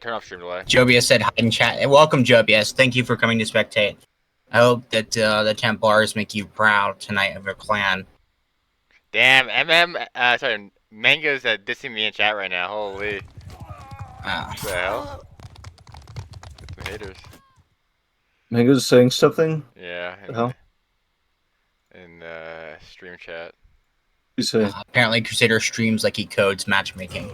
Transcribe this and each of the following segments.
Turn off stream delay. Jobius said hi in chat. Welcome, Jobius. Thank you for coming to spectate. I hope that the Templars make you proud tonight of your clan. Damn, sorry, Mango's dissing me in chat right now. Holy. What the hell? Some haters. Mango's saying something? Yeah. The hell? In stream chat. You say? Apparently, Crusader streams like he codes matchmaking.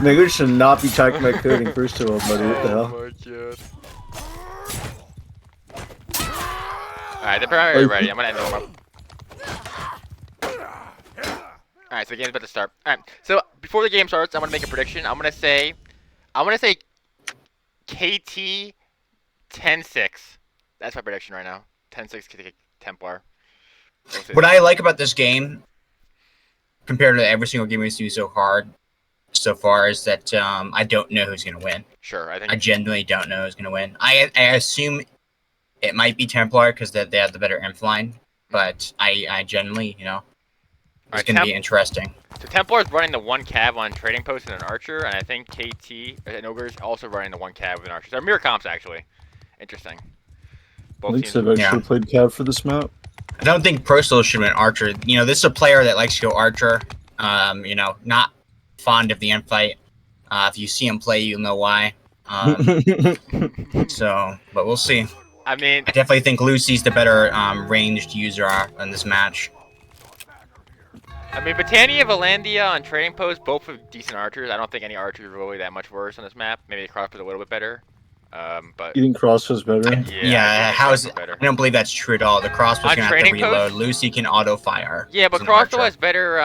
Mango should not be talking about coding first of all, buddy. What the hell? Oh my god. Alright, they're probably ready. I'm gonna end them up. Alright, so the game's about to start. Alright, so before the game starts, I'm gonna make a prediction. I'm gonna say KT 10-6. That's my prediction right now. 10-6 KT Templar. What I like about this game, compared to every single game we've seen so far, is that I don't know who's gonna win. Sure, I genuinely don't know who's gonna win. I assume it might be Templar because they have the better inf line, but I genuinely, it's gonna be interesting. So Templar is running the 1 cav on Trading Post and an Archer, and I think KT and OGRE is also running the 1 cav with an Archer. So they're mirror comps actually. Interesting. Both teams have actually played cav for this map. I don't think Personal should win Archer. This is a player that likes to go Archer. Not fond of the end fight. If you see him play, you'll know why. But we'll see. I definitely think Lucy's the better ranged user in this match. Botania, Valandia on Trading Post, both with decent archers. I don't think any archers are really that much worse on this map. Maybe the crossbow is a little bit better. But you think crossbow's better? Yeah, how is it? I don't believe that's true at all. The crossbow's gonna have to reload. Lucy can auto fire. Yeah, but crossbow has better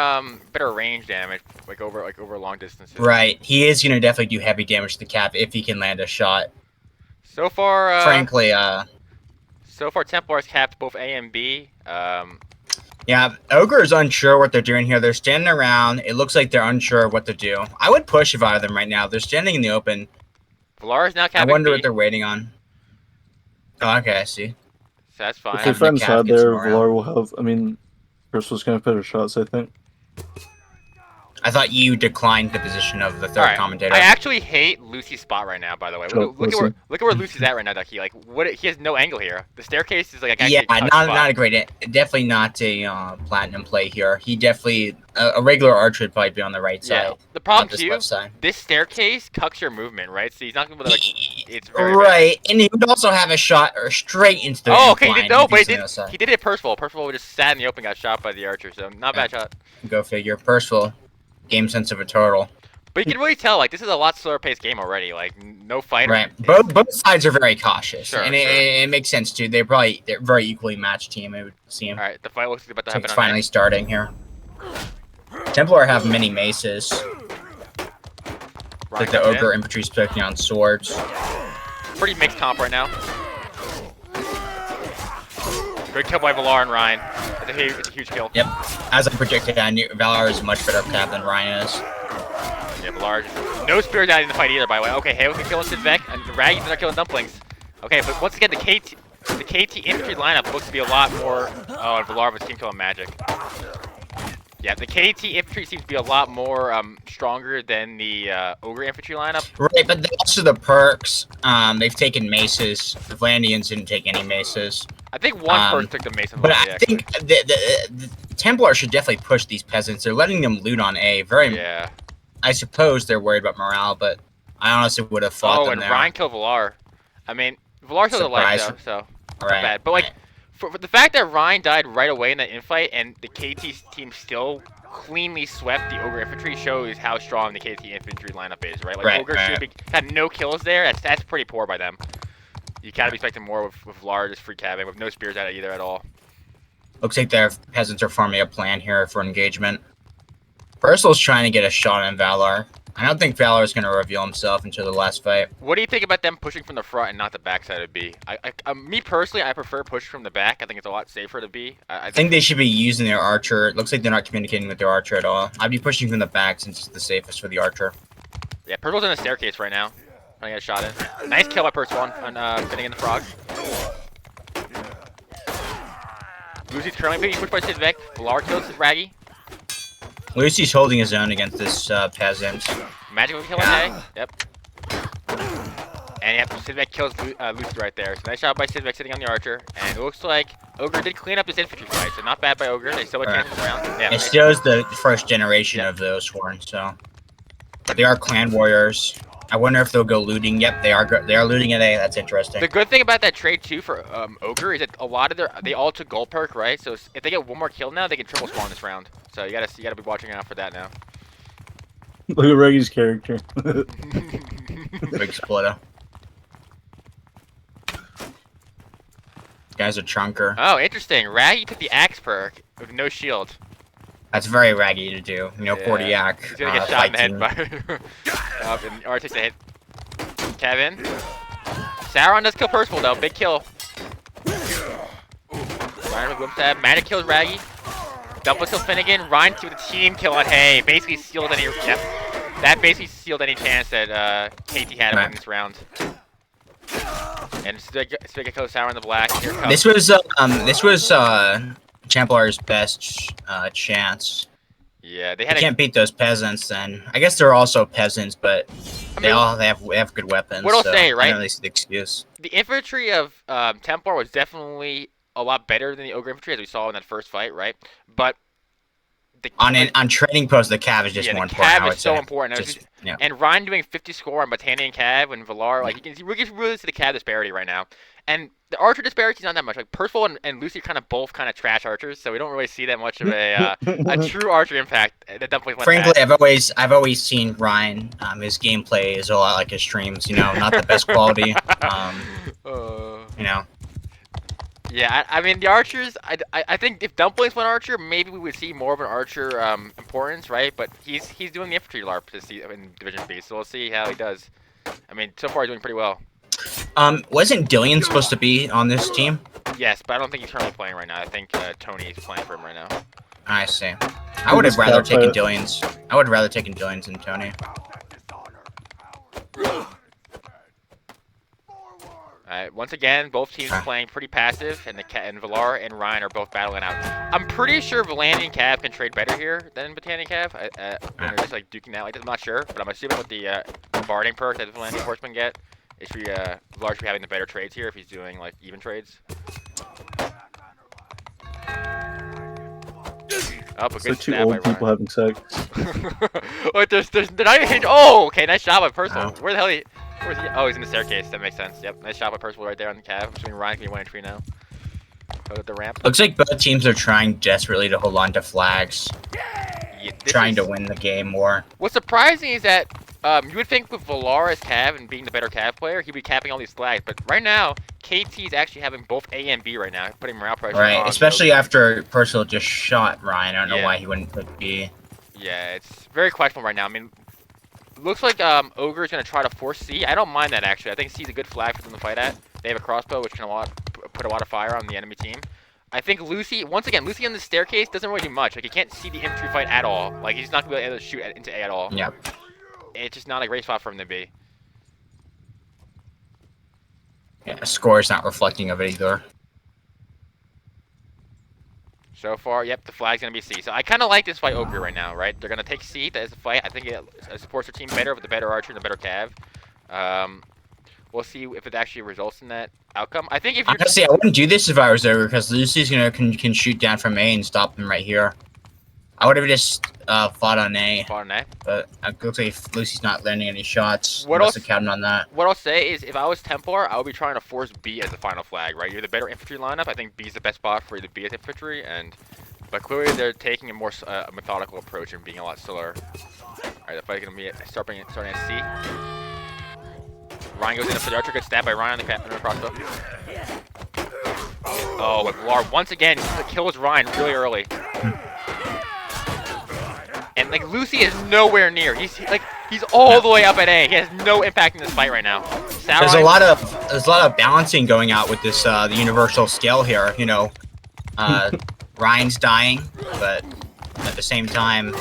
range damage, like over long distances. Right, he is gonna definitely do heavy damage to the cap if he can land a shot. So far, frankly, Templar's capped both A and B. Yeah, OGRE is unsure what they're doing here. They're standing around. It looks like they're unsure of what to do. I would push if I were them right now. They're standing in the open. Valar is now capping I wonder B. what they're waiting on. Oh, okay, I see. So that's fine. If they find inside there, Valar will have... Crystal's gonna have better shots, I think. I thought you declined the position of the third commentator. I actually hate Lucy's spot right now, by the way. Look at where Lucy's at right now, Duckie. Like, he has no angle here. The staircase is like not a great, definitely not a platinum play here. He definitely a regular archer would probably be on the right side. The problem too, this staircase cucks your movement, right? So he's not gonna be able to it's very right, bad. And he would also have a shot or straight into the he did it Percival. Percival just sat in the open, got shot by the archer, so not bad shot. Go figure. Percival. Game sense of a turtle. But you can really tell, like, this is a lot slower paced game already. Like, no fighter. Right. Both sides are very cautious, and it makes sense too. They're very equally matched team. It would seem. All right, the fight looks about to happen. It's finally starting here. Templar have many maces. Like the OGRE infantry specking on swords. Pretty mixed comp right now. Great kill by Valar and Ryan. It's a huge kill. Yep. As I predicted, I knew Valar is a much better cap than Ryan is. Yeah, Valar. No spears out in the fight either, by the way. Okay, Halo can kill Sidvek, and Raggy's not killing Dumplings. Okay, but once again, the KT infantry lineup looks to be a lot more. Oh, and Valar was team killing Magic. Yeah, the KT infantry seems to be a lot more stronger than the OGRE infantry lineup. Right, but also the perks. They've taken maces. The Vlandians didn't take any maces. I think one perk took the mace. But I think the Templar should definitely push these peasants. They're letting them loot on A. Yeah. I suppose they're worried about morale, but I honestly would have fought them there. Oh, and Ryan killed Valar. Valar killed the life though, so not bad. But for the fact that Ryan died right away in that infight and the KT team still cleanly swept the OGRE infantry shows how strong the KT infantry lineup is, right? Like OGRE had no kills there. That's pretty poor by them. You gotta be expecting more with Valar just free cabbing with no spears at it either at all. Looks like their peasants are forming a plan here for engagement. Percival's trying to get a shot on Valar. I don't think Valar is going to reveal himself until the last fight. What do you think about them pushing from the front and not the back side of B? Me personally, I prefer push from the back. I think it's a lot safer to B. I think they should be using their archer. It looks like they're not communicating with their archer at all. I'd be pushing from the back since it's the safest for the archer. Yeah, Percival's in the staircase right now. Trying to get a shot in. Nice kill by Percival on fitting in the frog. Lucy's currently being pushed by Sidvek. Valar kills Raggy. Lucy's holding his own against this peasant. Magic will kill him, Yep. And yep, Sidvek kills Lucy right there. So nice job by Sidvek sitting on the archer. And it looks like Ogre did clean up this infantry fight, so not bad by Ogre. They still had chances around. Yeah, it shows the first generation of those Sworn, so. But they are clan warriors. I wonder if they'll go looting. Yep, they are looting at A. That's interesting. The good thing about that trade too for Ogre is that a lot of they all took gold perk, right? So if they get one more kill now, they can triple spawn this round. So you gotta be watching out for that now. Look at Reggie's character. Big splitter. Guy's a chunker. Oh, interesting. Raggy took the axe perk with no shield. That's very Raggy to do. You know, 40 yak. He's gonna get shot in the head by. And R takes a hit. Kevin. Sauron does kill Percival though. Big kill. Ryan with whip stab. Magic kills Raggy. Double kill Finnegan. Ryan with a team kill on Hay. Basically sealed any. Yep. That basically sealed any chance that KT had in this round. And Spigot kills Sauron in the black. Here comes. This was Templar's best chance. Yeah, they can't beat those peasants. Then I guess they're also peasants, but they have good weapons. What I'll say, right? I don't really see the excuse. The infantry of Templar was definitely a lot better than the Ogre infantry, as we saw in that first fight, right? But on trading posts, the cav is just more important. Cav is so important. And Ryan doing 50 score on Botania and cav, and Valar, like you can really see the cav disparity right now. And the archer disparity is not that much. Like Percival and Lucy are kind of both kind of trash archers, so we don't really see that much of a true archer impact. That definitely. Frankly, I've always seen Ryan. His gameplay is a lot like his streams. You know, not the best quality. You know. Yeah, I mean the archers. I think if Dumplings went archer, maybe we would see more of an archer importance, right? But he's doing the infantry LARP to see in Division B, so we'll see how he does. I mean, so far he's doing pretty well. Wasn't Dillian supposed to be on this team? Yes, but I don't think he's currently playing right now. I think Tony is playing for him right now. I see. I would have rather taken Dillian's. I would rather taken Dillian's than Tony. Once again, both teams are playing pretty passive, and Valar and Ryan are both battling out. I'm pretty sure Valandi and Cav can trade better here than Botania and Cav. They're just like duking out like this. I'm not sure, but I'm assuming with the barding perk that the Valandi horsemen get, it should be Valar should be having the better trades here if he's doing like even trades. Oh, but good two old people having sex. Wait, they're not even. Oh, okay, nice job by Percival. Where the hell he? Where's he? Oh, he's in the staircase. That makes sense. Yep, nice job by Percival right there on the cav. I'm assuming Ryan can be 1-3 now. Go at the ramp. Looks like both teams are trying desperately to hold on to flags. Yeah, trying to win the game more. What's surprising is that you would think with Valar as cav and being the better cav player, he'd be capping all these flags. But right now, KT is actually having both A and B right now, putting morale pressure on. Right, especially after Percival just shot Ryan. I don't know why he wouldn't put B. Yeah, it's very questionable right now. I mean, looks like Ogre is going to try to force C. I don't mind that, actually. I think C is a good flag for them to fight at. They have a crossbow, which can put a lot of fire on the enemy team. I think Lucy, once again, Lucy on the staircase doesn't really do much. Like, he can't see the infantry fight at all. Like, he's not going to be able to shoot into A at all. Yep. It's just not a great spot for him to be. Yeah, the score is not reflecting of it either. So far, yep, the flag's going to be C. So I kind of like this fight Ogre right now, right? They're going to take C as a fight. I think it supports their team better with the better archer and the better cav. We'll see if it actually results in that outcome. I think if you're... Honestly, I wouldn't do this if I was Ogre, because Lucy's can shoot down from A and stop them right here. I would have just fought on A. Fought on A? But it looks like Lucy's not landing any shots. What else? Counting on that. What I'll say is, if I was Templar, I would be trying to force B as the final flag, right? You're the better infantry lineup. I think B is the best spot for you to be as infantry, but clearly they're taking a more methodical approach and being a lot slower. Alright, the fight's gonna be starting at C. Ryan goes in for the archer, good stab by Ryan on the crossbow. Oh, but Valar once again kills Ryan really early. And like Lucy is nowhere near. He's all the way up at A. He has no impact in this fight right now. There's a lot of balancing going out with this the universal scale here. You know, Ryan's dying, but at the same time.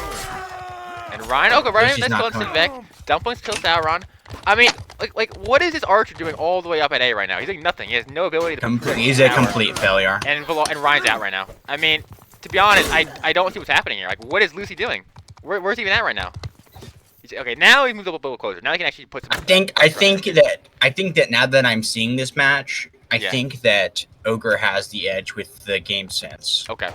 And Ryan, okay, Ryan, nice killing Sidvek. Dumplings kills Sauron. I mean, like, what is this archer doing all the way up at A right now? He's doing nothing. He has no ability to. He's a complete failure. And Ryan's out right now. I mean, to be honest, I don't see what's happening here. Like, what is Lucy doing? Where's he even at right now? Okay, now he moves a little closer. Now he can actually put some. I think that now that I'm seeing this match, I think that Ogre has the edge with the game sense. Okay.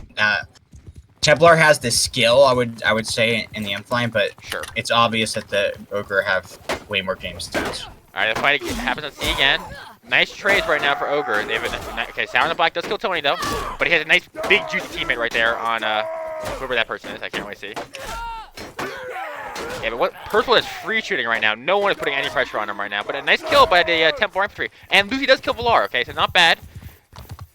Templar has the skill, I would say, in the M-Flying, but sure, it's obvious that the Ogre have way more game sense. Alright, the fight happens on C again. Nice trades right now for Ogre. They have okay, Sour in the Black does kill Tony though, but he has a nice big juicy teammate right there on whoever that person is. I can't really see. Yeah, but what Percival is free shooting right now. No one is putting any pressure on him right now. But a nice kill by the Templar infantry, and Lucy does kill Valar. Okay, so not bad.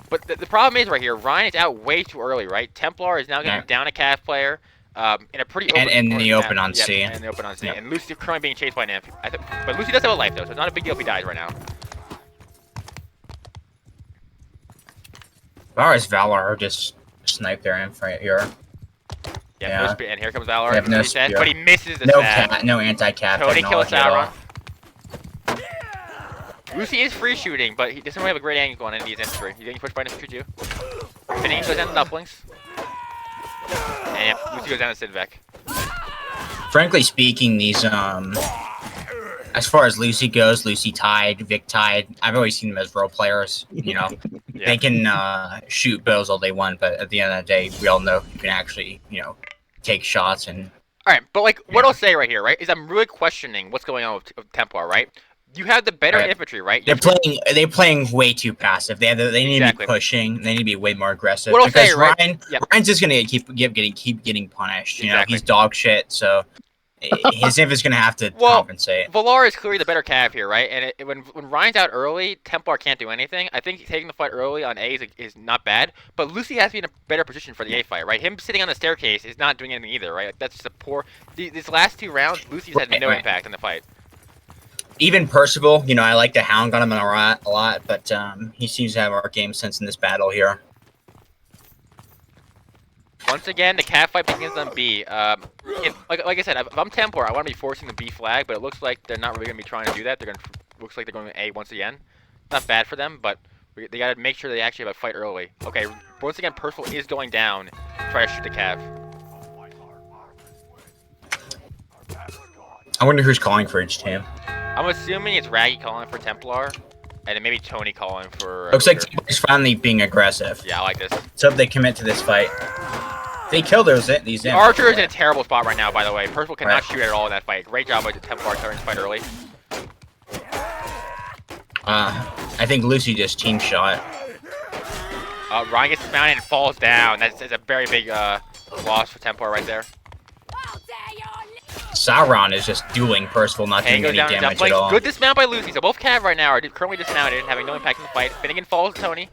But the problem is right here, Ryan is out way too early, right? Templar is now going to be down a Cav player in a pretty open and in the open on C. And in the open on C. And Lucy currently being chased by an imp. But Lucy does have a life though, so it's not a big deal if he dies right now. Valor's Valor just sniped their imp right here. Yeah, no and here comes Valor. No dead, but he misses the no anti-cap. Tony kills Sauron. Lucy is free shooting, but he doesn't really have a great angle on any of these infantry. He's getting pushed by an infantry too. Finning goes down to Dumplings. And Lucy goes down to Sidvek. Frankly speaking, these as far as Lucy goes, Lucy tied, Vic tied. I've always seen them as role players. You know, they can shoot bows all they want, but at the end of the day, we all know you can actually, take shots and. All right, but like what I'll say right here, right, is I'm really questioning what's going on with Templar, right? You have the better infantry, right? They're playing way too passive. They need to be pushing. They need to be way more aggressive. What I'll say, right? Ryan's just gonna keep getting punished. You know, he's dog shit. So his imp is gonna have to compensate. Valar is clearly the better Cav here, right? And when Ryan's out early, Templar can't do anything. I think taking the fight early on A is not bad, but Lucy has to be in a better position for the A fight, right? Him sitting on the staircase is not doing anything either, right? Like, that's just a poor. These last 2 rounds, Lucy's had no impact on the fight. Even Percival, I like the Hound on him a lot, but he seems to have more game sense in this battle here. Once again, the Cav fight begins on B. Like I said, if I'm Templar, I want to be forcing the B flag, but it looks like they're not really going to be trying to do that. Looks like they're going to A once again. Not bad for them, but they got to make sure they actually have a fight early. Okay, once again, Percival is going down. Try to shoot the Cav. I wonder who's calling for each team. I'm assuming it's Raggy calling for Templar, and then maybe Tony calling for. Looks like Templar's finally being aggressive. Yeah, I like this. So if they commit to this fight, they kill these imps. Archer is in a terrible spot right now, by the way. Percival cannot shoot at all in that fight. Great job by the Templar clearing this fight early. I think Lucy just team shot. Ryan gets mounted and falls down. That's a very big loss for Templar right there. Sauron is just dueling Percival, not doing any damage at all. Good dismount by Lucy. So both Cav right now are currently dismounted, having no impact in the fight. Finnegan falls to Tony.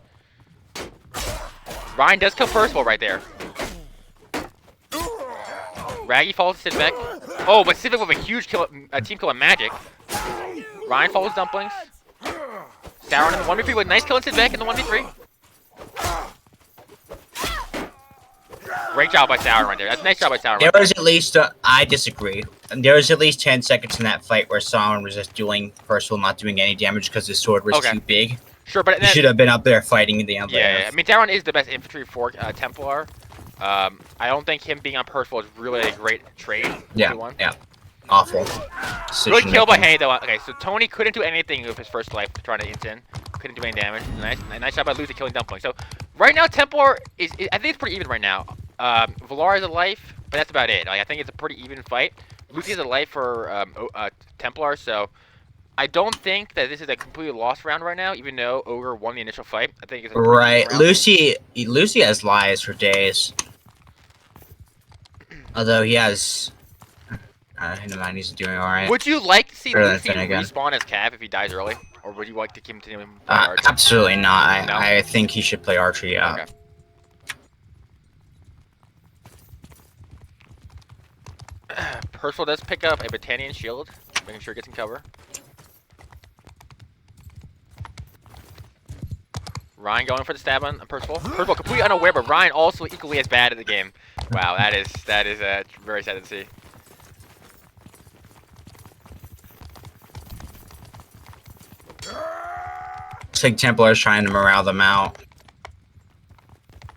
Ryan does kill Percival right there. Raggy falls to Sidvek. Oh, but Sidvek with a huge team kill on Magic. Ryan falls Dumplings. Sauron in the 1v3 with a nice kill on Sidvek in the 1v3. Great job by Sauron right there. That's a nice job by Sauron. There was at least, I disagree. There was at least 10 seconds in that fight where Sauron was just dueling Percival, not doing any damage because his sword was too big. Sure, but he should have been up there fighting the other. Yeah, I mean, Sauron is the best infantry for Templar. I don't think him being on Percival is really a great trade. Yeah, awful. Good kill by Hay though. Okay, so Tony couldn't do anything with his first life trying to int in. Couldn't do any damage. Nice shot by Lucy killing Dumpling. So right now Templar is I think it's pretty even right now. Valar has a life, but that's about it. Like, I think it's a pretty even fight. Lucy has a life for Templar, so I don't think that this is a completely lost round right now, even though Ogre won the initial fight. I think it's a right. Lucy has lives for days. Although he has never mind, he's doing alright. Would you like to see Lucy respawn as Cav if he dies early? Or would you like to continue him Archer? Absolutely not. I think he should play Archer, yeah. Okay. Percival does pick up a Battanian shield, making sure he gets in cover. Ryan going for the stab on Percival. Percival completely unaware, but Ryan also equally as bad at the game. Wow, that is very sad to see. Looks like Templar's trying to morale them out.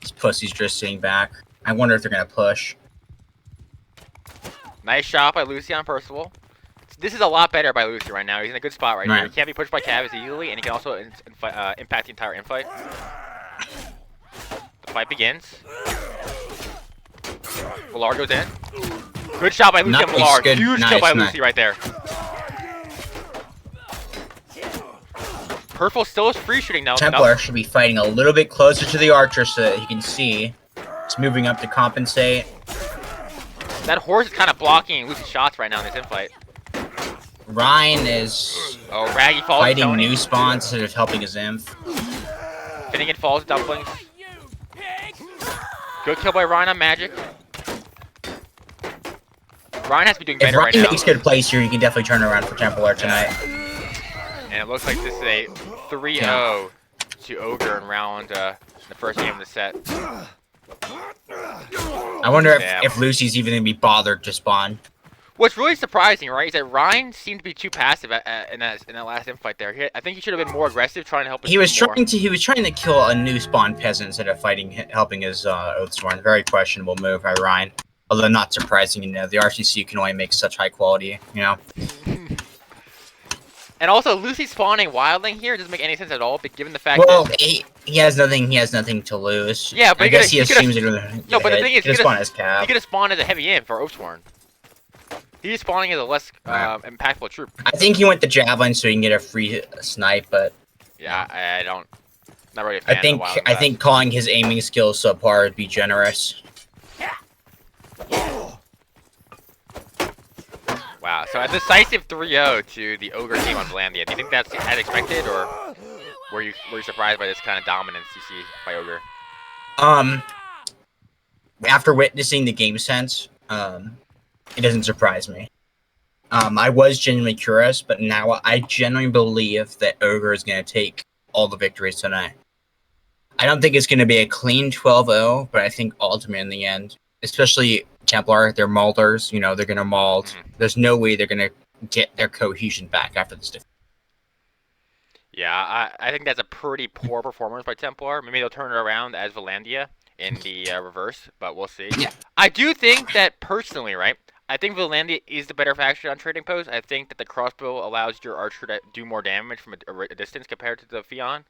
These pussies just sitting back. I wonder if they're gonna push. Nice shot by Lucy on Percival. this is a lot better by Lucy right now. He's in a good spot right here. He can't be pushed by Cav as easily, and he can also impact the entire infight. The fight begins. Villar goes in. Good shot by Lucy and Villar. Huge kill by Lucy right there. Purple still is free shooting now. Templar should be fighting a little bit closer to the archer so that he can see. It's moving up to compensate. That horse is kind of blocking Lucy's shots right now in this infight. Ryan is Raggy falls fighting new spawns instead of helping his imp. Finnegan falls Dumplings. Good kill by Ryan on Magic. Ryan has to be doing better right now. If Ryan makes good plays here, you can definitely turn around for Templar tonight. And it looks like this is a 3-0 to Ogre in round the first game of the set. I wonder if Lucy's even going to be bothered to spawn. What's really surprising, right, is that Ryan seemed to be too passive in that last infight there. I think he should have been more aggressive, trying to help his He was trying to kill a new spawn peasant instead of helping his Oathsworn. Very questionable move by Ryan. Although not surprising, you know, the RCC can only make such high quality, you know. And also, Lucy spawning Wildling here doesn't make any sense at all, but given the fact that he has nothing to lose. Yeah, but I guess he assumes it. No, but the thing is, he could have spawned as a heavy imp for Oathsworn. He's spawning as a less impactful troop. I think he went the javelin so he can get a free snipe, but yeah, I don't. Not really a fan I think calling his aiming skills subpar would be generous. Wow, so a decisive 3-0 to the Ogre team on Valandia. Do you think that's as expected, or were you surprised by this kind of dominance you see by Ogre? After witnessing the game sense, it doesn't surprise me. I was genuinely curious, but now I genuinely believe that Ogre is going to take all the victories tonight. I don't think it's going to be a clean 12-0, but I think ultimately in the end, especially Templar, they're maulers, you know, they're going to maul. There's no way they're going to get their cohesion back after this defeat. Yeah, I think that's a pretty poor performance by Templar. Maybe they'll turn it around as Valandia in the reverse, but we'll see. Yeah. I do think that, personally, right, I think Valandia is the better faction on Trading Post. I think that the crossbow allows your archer to do more damage from a distance compared to the Fion.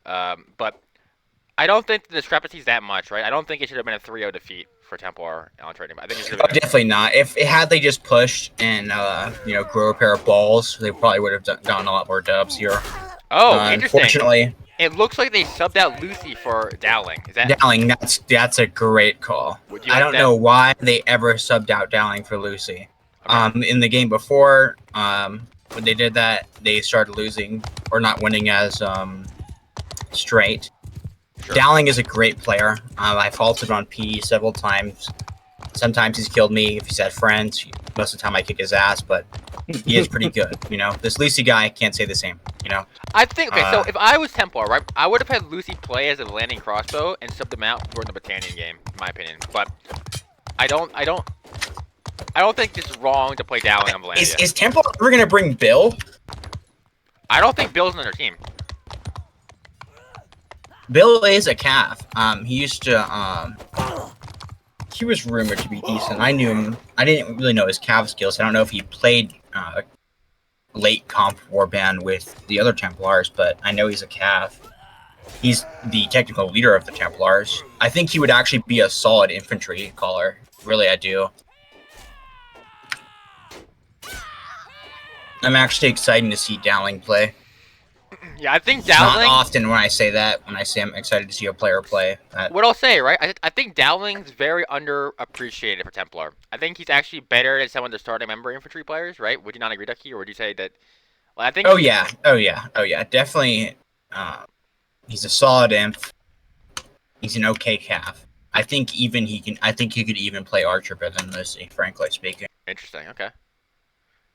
But I don't think the discrepancy is that much, right? I don't think it should have been a 3-0 defeat for Templar on Trading Post. I think it should have been definitely not. If they just pushed and you know, grow a pair of balls, they probably would have gotten a lot more dubs here. Oh, interesting. Unfortunately, it looks like they subbed out Lucy for Dowling. Is that Dowling? That's a great call. I don't know why they ever subbed out Dowling for Lucy. Okay. In the game before, when they did that, they started losing or not winning as straight. Sure. Dowling is a great player. I've halted on P several times. Sometimes he's killed me if he's had friends. Most of the time I kick his ass, but he is pretty good. You know, this Lucy guy can't say the same. You know. I think so. If I was Templar, right, I would have had Lucy play as a landing crossbow and subbed him out during the Battanian game, in my opinion. But I don't think it's wrong to play Dowling on Valandia. Is Templar ever gonna bring Bill? I don't think Bill's on their team. Bill is a calf. He used to, he was rumored to be decent. I knew him. I didn't really know his calf skills. I don't know if he played late comp warband with the other Templars, but I know he's a calf. He's the technical leader of the Templars. I think he would actually be a solid infantry caller. Really, I do. I'm actually excited to see Dowling play. Yeah, I think Dowling... Not often when I say that, when I say I'm excited to see a player play. What I'll say, right, I think Dowling's very underappreciated for Templar. I think he's actually better than some of the starting member infantry players, right? Would you not agree, Duckie, or would you say that... Well, I think oh yeah, definitely. He's a solid imp. He's an okay calf. I think he could even play Archer better than Lucy, frankly speaking. Interesting, okay.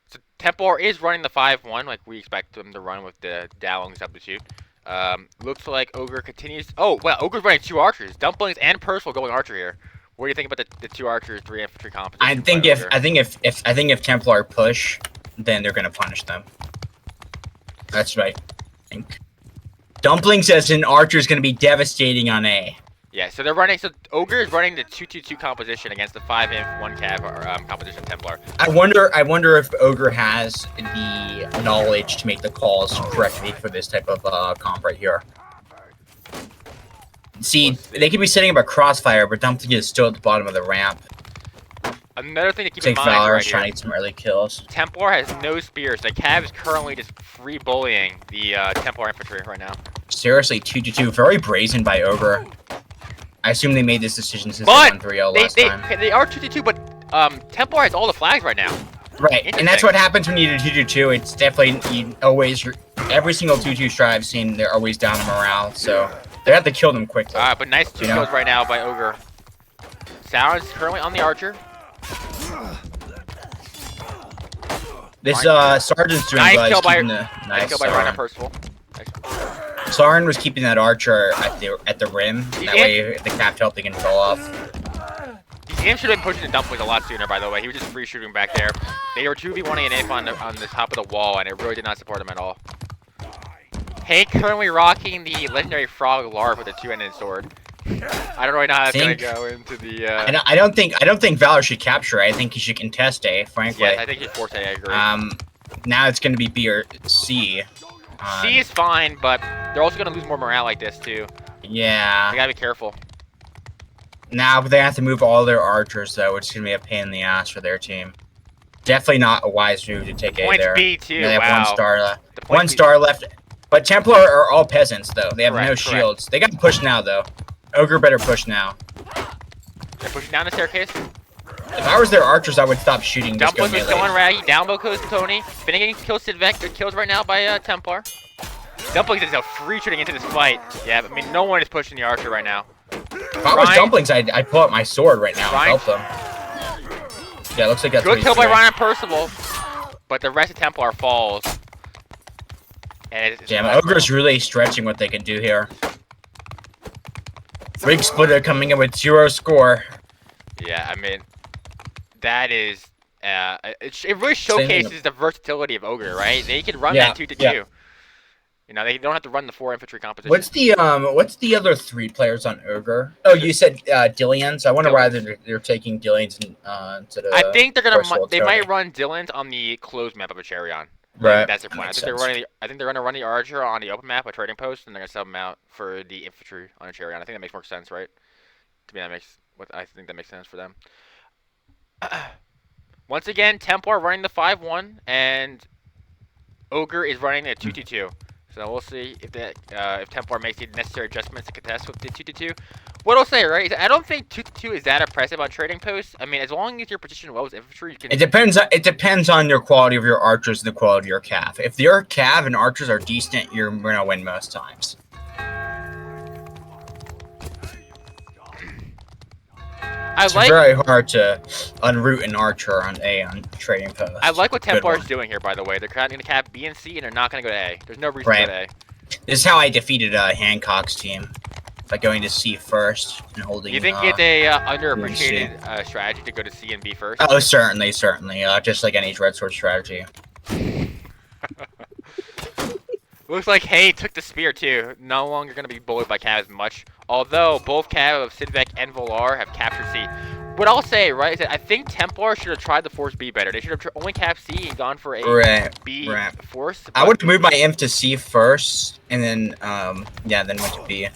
So Templar is running the 5-1, like we expect them to run with the Dowling substitute. Looks like Ogre continues. Oh, well, Ogre's running 2 archers. Dumplings and Percival going archer here. What do you think about the 2 archers, 3 infantry composition? I think if Templar push, then they're gonna punish them. That's what I think. Dumplings as an archer is gonna be devastating on A. Yeah, so they're running. So Ogre is running the 2-2-2 composition against the 5-inf 1-cav composition Templar. I wonder if Ogre has the knowledge to make the calls correctly for this type of comp right here. See, they could be setting up a crossfire, but Dumpty is still at the bottom of the ramp. Another thing to keep in mind Valor right is trying to get some early kills. Templar has no spears. The cav is currently just free bullying the Templar infantry right now. Seriously, 2-2, very brazen by Ogre. I assume they made this decision since they won 3-0 last time. They are 2-2, but Templar has all the flags right now. Right, and that's what happens when you do 2-2. It's definitely every single 2-2 strat I've seen, they're always down in morale. So they have to kill them quickly. But nice 2 kills right now by Ogre. Sauron's currently on the archer. This Sergeant's doing nice well. Kill by Sauron. Percival. Sauron was keeping that archer at the rim. That way, if the cap help, they can fall off. The Imp should have been pushing the dumplings a lot sooner, by the way. He was just free shooting back there. They were 2v1ing an Imp on the top of the wall, and it really did not support him at all. Hank currently rocking the legendary frog larv with a 2-ended sword. I don't really know how that's gonna go into the. I don't think Valor should capture A. I think he should contest A. Frankly. Yes, I think he should force A. I agree. Now it's gonna be B or C. C is fine, but they're also gonna lose more morale like this too. Yeah. They gotta be careful. Now they have to move all their archers though, which is gonna be a pain in the ass for their team. Definitely not a wise move to take A Points there. B too. They have wow. 1 star left. 1 star left. But Templar are all peasants though. They have no shields. They got to push now though. Ogre better push now. They're pushing down the staircase. If I was their archers, I would stop shooting. Dumplin was going Raggy. Down low goes Tony. Finnegan kills Sidvek. Good kills right now by Templar. Dumplings is a free shooting into this fight. Yeah, I mean, no one is pushing the archer right now. If I was Dumplings, I'd pull out my sword right now and help them. Yeah, looks like that's good kill by Ryan Percival, but the rest of Templar falls. And damn, Ogre's really stretching what they can do here. Rig Splitter coming in with 0 score. Yeah, I mean, that is, it really showcases the versatility of Ogre, right? They can run that 2-2. Yeah. You know, they don't have to run the 4 infantry composition. What's the other 3 players on Ogre? Oh, you said Dillians. I wonder why they're taking Dillians instead of. I think they're gonna. They might run Dillians on the closed map of Acharion. Right. That's their plan. I think they're gonna run the Archer on the open map, a trading post, and they're gonna sub them out for the infantry on Acharion. I think that makes more sense, right? To me, I think that makes sense for them. Once again, Templar running the 5-1, and Ogre is running the 2-2-2. So we'll see if Templar makes the necessary adjustments to contest with the 2-2-2. What I'll say, right, is I don't think 2-2 is that oppressive on trading posts. I mean, as long as you're positioned well with infantry, you can. It depends on your quality of your archers and the quality of your cav. If your cav and archers are decent, you're gonna win most times. It's very hard to unroot an archer on A on trading post. I like what Templar is doing here, by the way. They're going to cap B and C, and they're not going to go to A. There's no reason to go to A. This is how I defeated Hancock's team. By going to C first and holding. You think it's a underappreciated strategy to go to C and B first? Oh, certainly. Just like any Red Sword strategy. Looks like Hay took the spear too. No longer going to be bullied by Cav as much. Although both Cav of Sidvek and Volar have captured C. What I'll say, right, is that I think Templar should have tried the Force B better. They should have only capped C and gone for a B Force. I would move my Imp to C first, and then, then went to B.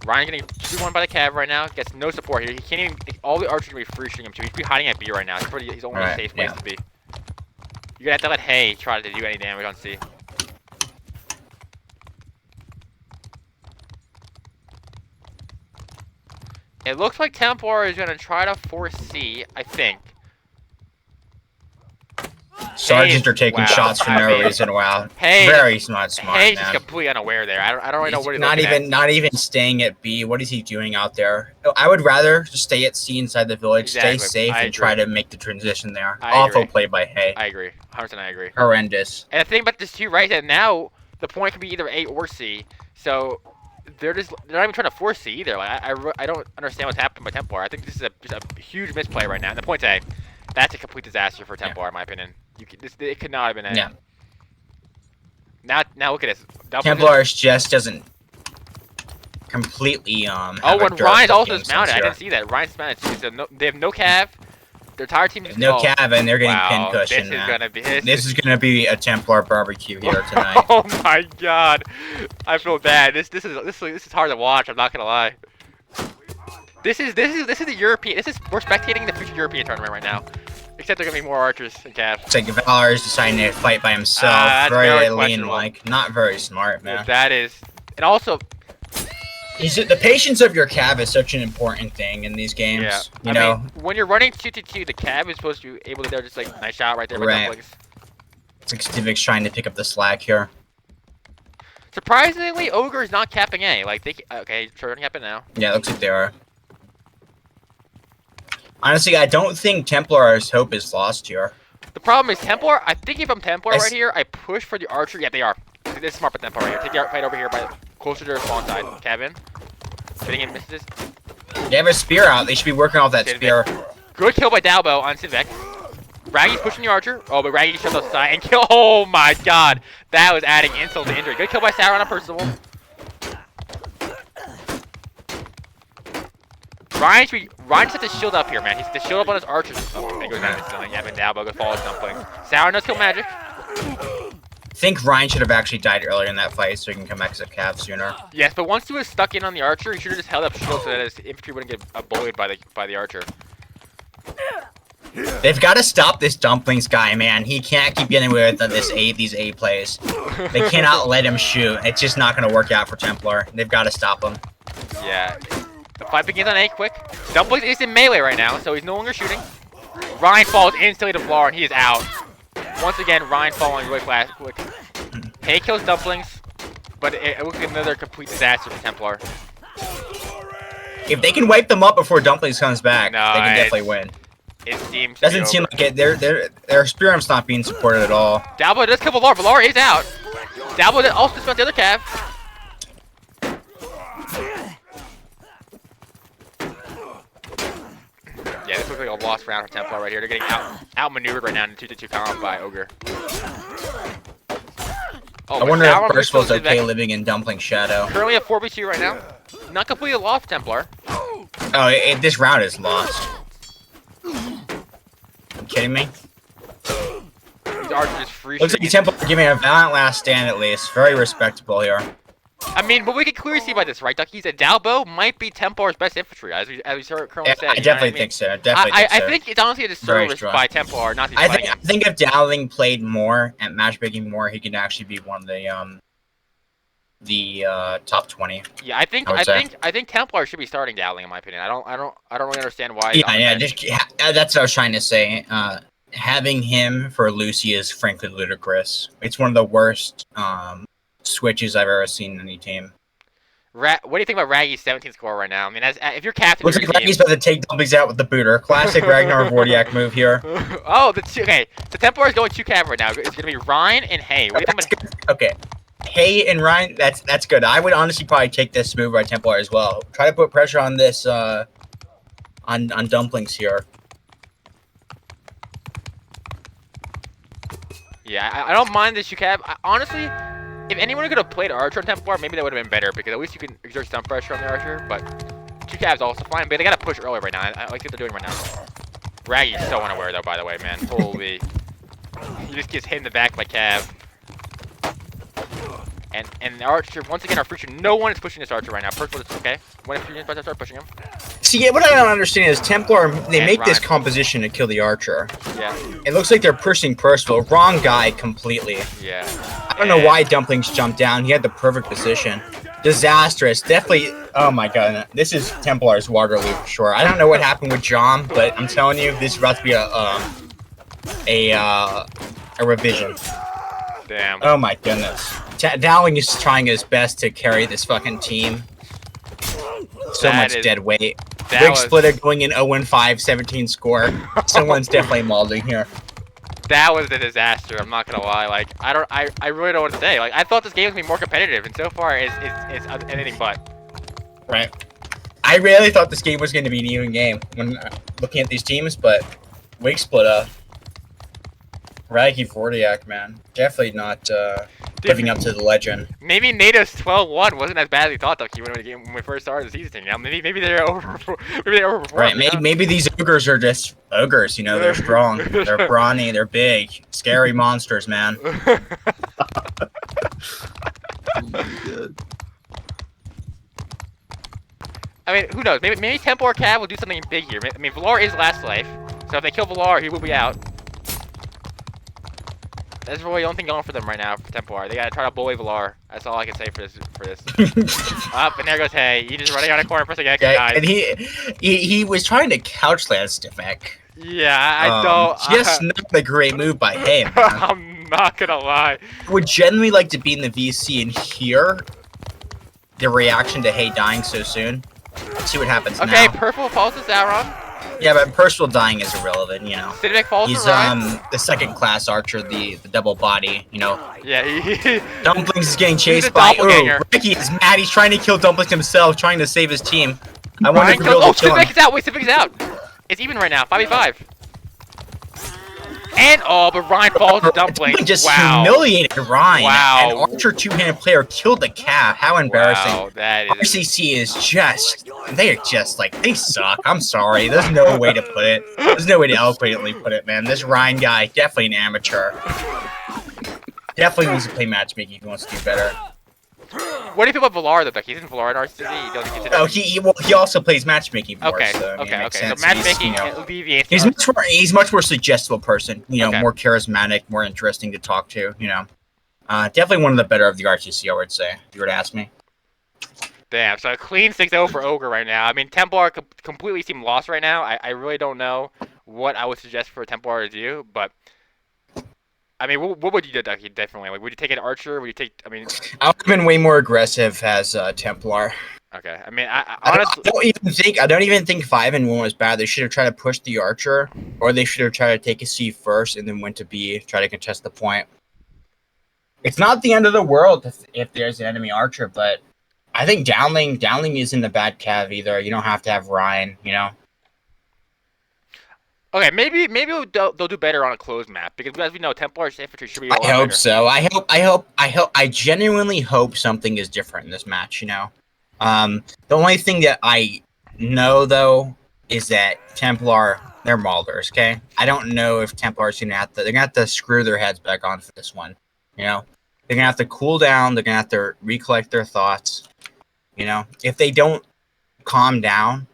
Ryan getting 2-1 by the Cav right now. Gets no support here. He can't even. All the archers are going to be free shooting him too. He could be hiding at B right now. He's only a safe place to be. You're going to have to let Hay try to do any damage on C. It looks like Templar is going to try to force C, I think. Sergeants are taking shots for no reason. Wow, very smart. Hay's just completely unaware there. I don't really know what he's not even staying at B. What is he doing out there? I would rather just stay at C inside the village, stay safe, and try to make the transition there. Awful play by Hay. I agree. 100% I agree. Horrendous. And the thing about this too, right, that now the point can be either A or C. So they're not even trying to force C either. Like I don't understand what's happening by Templar. I think this is just a huge misplay right now. And the point's A. That's a complete disaster for Templar, in my opinion. It could not have been A. Yeah. Now look at this. Templar just doesn't. completely Oh, when Ryan's also dismounted, I didn't see that. Ryan's dismounted too. So they have no cav. Their entire team is no cav, and they're getting wow, pin cushion. This is gonna be a Templar barbecue here tonight. Oh my god, I feel bad. This is hard to watch. I'm not gonna lie. This is the European. We're spectating the future European tournament right now. Except there are gonna be more archers and cavs. It's like Valor is deciding to fight by himself. Very alien-like. Not very smart, man. Yeah, that is. And also, the patience of your cav is such an important thing in these games. Yeah. You know? mean, when you're running 2-2, the cav is supposed to be able to do just like nice shot right there. Right. It's like Stivic's trying to pick up the slack here. Surprisingly, OGRE is not capping A. Like okay, sure, they're capping now. Yeah, it looks like they are. Honestly, I don't think Templar's hope is lost here. The problem is Templar. I think if I'm Templar right here, I push for the archer. Yeah, they are. This is smart for Templar right here. Take the fight over here by closer to their spawn side. Kevin, hitting in misses. They have a spear out. They should be working off that spear. Good kill by Dalbo on Sivek. Raggy's pushing the archer. Oh, but Raggy shoved outside and kill. Oh my god, that was adding insult to injury. Good kill by Sauron on Percival. Ryan just has to shield up here, man. He's the shield up on his archers. Oh, he goes down to stealing. Yeah, but Dalbo goes follow Dumpling. Sauron does kill magic. I think Ryan should have actually died earlier in that fight so he can come back as a cav sooner. Yes, but once he was stuck in on the archer, he should have just held up shield so that his infantry wouldn't get bullied by the archer. They've got to stop this Dumplings guy, man. He can't keep getting away with these A plays. They cannot let him shoot. It's just not going to work out for Templar. They've got to stop him. Yeah. The fight begins on A quick. Dumplings is in melee right now, so he's no longer shooting. Ryan falls instantly to Vlar, and he is out. Once again, Ryan falling really fast, quick. Hay kills Dumplings, but it looks like another complete disaster for Templar. If they can wipe them up before Dumplings comes back, they can definitely win. It seems doesn't seem like it. Their spear arm's not being supported at all. Dalbo does kill Vlar. Vlar is out. Dalbo also spent the other cav. Yeah, this looks like a lost round for Templar right here. They're getting outmaneuvered right now in a 2-2 column by OGRE. Oh, I wonder if Percival's okay living in Dumpling shadow. Currently a 4v2 right now. Not completely lost, Templar. Oh, this round is lost. You kidding me? These archers just free. Looks like Templar giving a valiant last stand at least. Very respectable here. I mean, but we can clearly see by this, right, Duckie? That Dalbo might be Templar's best infantry, as we currently said. I definitely think so. I think it's honestly a disservice by Templar not to I think if Dowling played more and matchmaking more, he could actually be one of the top 20. Yeah, I think Templar should be starting Dowling in my opinion. I don't really understand why. Yeah, that's what I was trying to say. Having him for Lucy is frankly ludicrous. It's one of the worst switches I've ever seen in any team. What do you think about Raggy's 17 score right now? I mean, if you're captain, looks like Raggy's about to take Dumplings out with the booter. Classic Ragnar Vordiak move here. Oh, okay. The Templar is going 2 cav right now. It's going to be Ryan and Hay. What do you think about... Okay, Hay and Ryan. That's good. I would honestly probably take this move by Templar as well. Try to put pressure on this on Dumplings here. Yeah, I don't mind this 2 cav. Honestly. If anyone could have played Archer on Templar, maybe that would have been better, because at least you can exert some pressure on the Archer, but 2 cavs also fine, but they gotta push early right now. I like what they're doing right now. Raggy's so unaware, though, by the way, man. Holy. He just gets hit in the back by cav. And the Archer, once again, our future, no one is pushing this Archer right now. Percival is okay. When if you're about to start pushing him. See, what I don't understand is Templar, they make this composition to kill the Archer. Yeah. It looks like they're pushing Percival. Wrong guy completely. Yeah. I don't know why Dumplings jumped down. He had the perfect position. Disastrous. Definitely. Oh my god. This is Templar's Waterloo for sure. I don't know what happened with Jom, but I'm telling you, this is about to be a revision. Damn. Oh my goodness. Dowling is trying his best to carry this fucking team. So much dead weight. Big splitter going in 0-5, 17 score. Someone's definitely mauling here. That was a disaster. I'm not gonna lie. Like I really don't know what to say. Like I thought this game was gonna be more competitive, and so far it's anything but. Right. I really thought this game was going to be an even game when looking at these teams, but Wake split up. Raggy Vordiak, man, definitely not. living up to the legend. Maybe Nato's 12-1 wasn't as bad as we thought, Duckie, when we first started the season. You know, maybe they're overperformed. Right, maybe these ogres are just ogres. You know, they're strong, they're brawny, they're big, scary monsters, man. I mean, who knows? Maybe Templar Cav will do something big here. I mean, Valar is last life, so if they kill Valar, he will be out. That's really the only thing going for them right now for Templar. They gotta try to bully Valar. That's all I can say for this. Up and there goes Hay. He just running out of corner for a second. Yeah, and he was trying to couch land Stifek. Yeah, I don't. Just not a great move by him. I'm not gonna lie. I would genuinely like to be in the VC and hear the reaction to Hay dying so soon. Let's see what happens now. Okay, purple falls to Sauron. Yeah, but personal dying is irrelevant, you know. Sidivik falls He's to Ryan. the second class archer, the double body, you know. Yeah, Dumplings is getting chased a by doppelganger. Ricky is mad, he's trying to kill Dumplings himself, trying to save his team. I wonder Ryan if we'll be able to kill him. Sidivik is out, wait, Sidivik is out. It's even right now, 5v5. And but Ryan falls to Dumplings. Just wow. humiliated Ryan. Wow. An archer two-handed player killed the Cav. How embarrassing. Wow, that is... RCC is just, they're just like, they suck. I'm sorry. There's no way to put it. There's no way to eloquently put it, man. This Ryan guy, definitely an amateur. Definitely needs to play matchmaking if he wants to do better. What do you feel about Valar, though? He's in Valar in RCC. He doesn't consider... Oh, he also plays matchmaking more, okay, so, I mean, okay. sense. So matchmaking He's, you know, will be the answer. he's much more suggestible person, you know, Okay. more charismatic, more interesting to talk to, you know. Definitely one of the better of the RTC, I would say, if you were to ask me. Damn, so a clean 6-0 for Ogre right now. I mean, Templar completely seem lost right now. I really don't know what I would suggest for Templar to do, but... I mean, what would you do, Duckie? Definitely. Like, would you take an archer? Would you take? I mean, I would have been way more aggressive as Templar. Okay. I mean, I honestly, I don't even think 5-1 was bad. They should have tried to push the archer, or they should have tried to take a C first and then went to B, try to contest the point. It's not the end of the world if there's an enemy archer, but I think downling isn't a bad cav either. You don't have to have Ryan, you know. okay, maybe they'll do better on a closed map because as we know, Templar's infantry should be. I hope so. I genuinely hope something is different in this match. You know, the only thing that I know though is that Templar, they're Maulers. Okay, I don't know if Templar's they're gonna have to screw their heads back on for this one. You know, they're gonna have to cool down. They're gonna have to recollect their thoughts. You know, if they don't calm down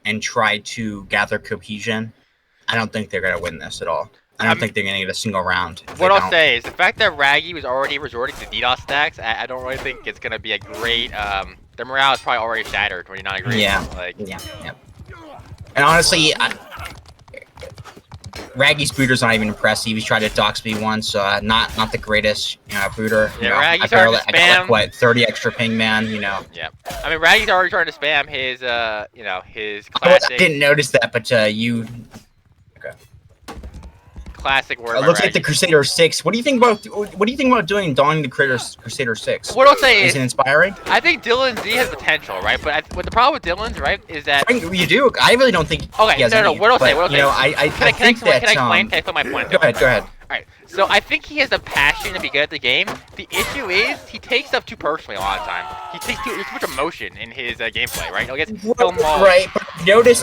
and try to gather cohesion, I don't think they're going to win this at all. I don't think they're going to get a single round. What I'll say is the fact that Raggy was already resorting to DDoS stacks, I don't really think it's going to be a great... their morale is probably already shattered when you're not agreeing. Yeah. Like, yeah. And honestly, Raggy's booter's not even impressive. He's tried to dox me once, so not the greatest booter. Yeah, you know, Raggy's I already got like, what, 30 extra ping, man, you know. Yeah. I mean, Raggy's already trying to spam his, his I classic... didn't notice that, but you... Classic word. It looks like the Crusader 6. What do you think about donning the Crusader 6? What I'll say is it inspiring? I think Dylan Z has potential, right? But what the problem with Dylan's, right, is that you do. I really don't think. Okay, he has no. any, What I'll say. Can I explain? Can I explain my point? Go ahead. Alright, so I think he has the passion to be good at the game. The issue is he takes stuff too personally a lot of time. He takes too much emotion in his gameplay, right? Right, but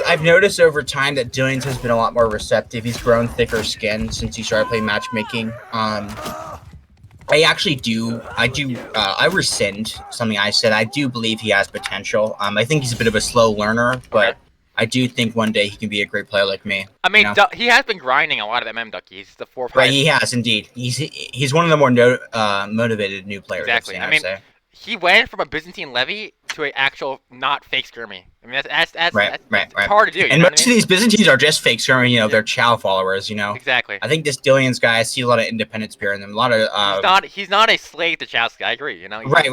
I've noticed over time that Dylan's has been a lot more receptive. He's grown thicker skin since he started playing matchmaking. I rescind something I said. I do believe he has potential. I think he's a bit of a slow learner, but. Okay. I do think one day he can be a great player like me. I mean, he has been grinding a lot of MM Duckie. He's the 4-5. Right, he has indeed. He's one of the more motivated new players. Exactly. I mean, he went from a Byzantine levy to an actual not fake skirmy. I mean, that's hard to do. And most of these Byzantines are just fake skirmy. You know, they're Chow followers. You know. Exactly. I think this Dillian's guy, I see a lot of independent spirit in them. A lot of. He's not a slave to Chow's guy. I agree. You know. Right.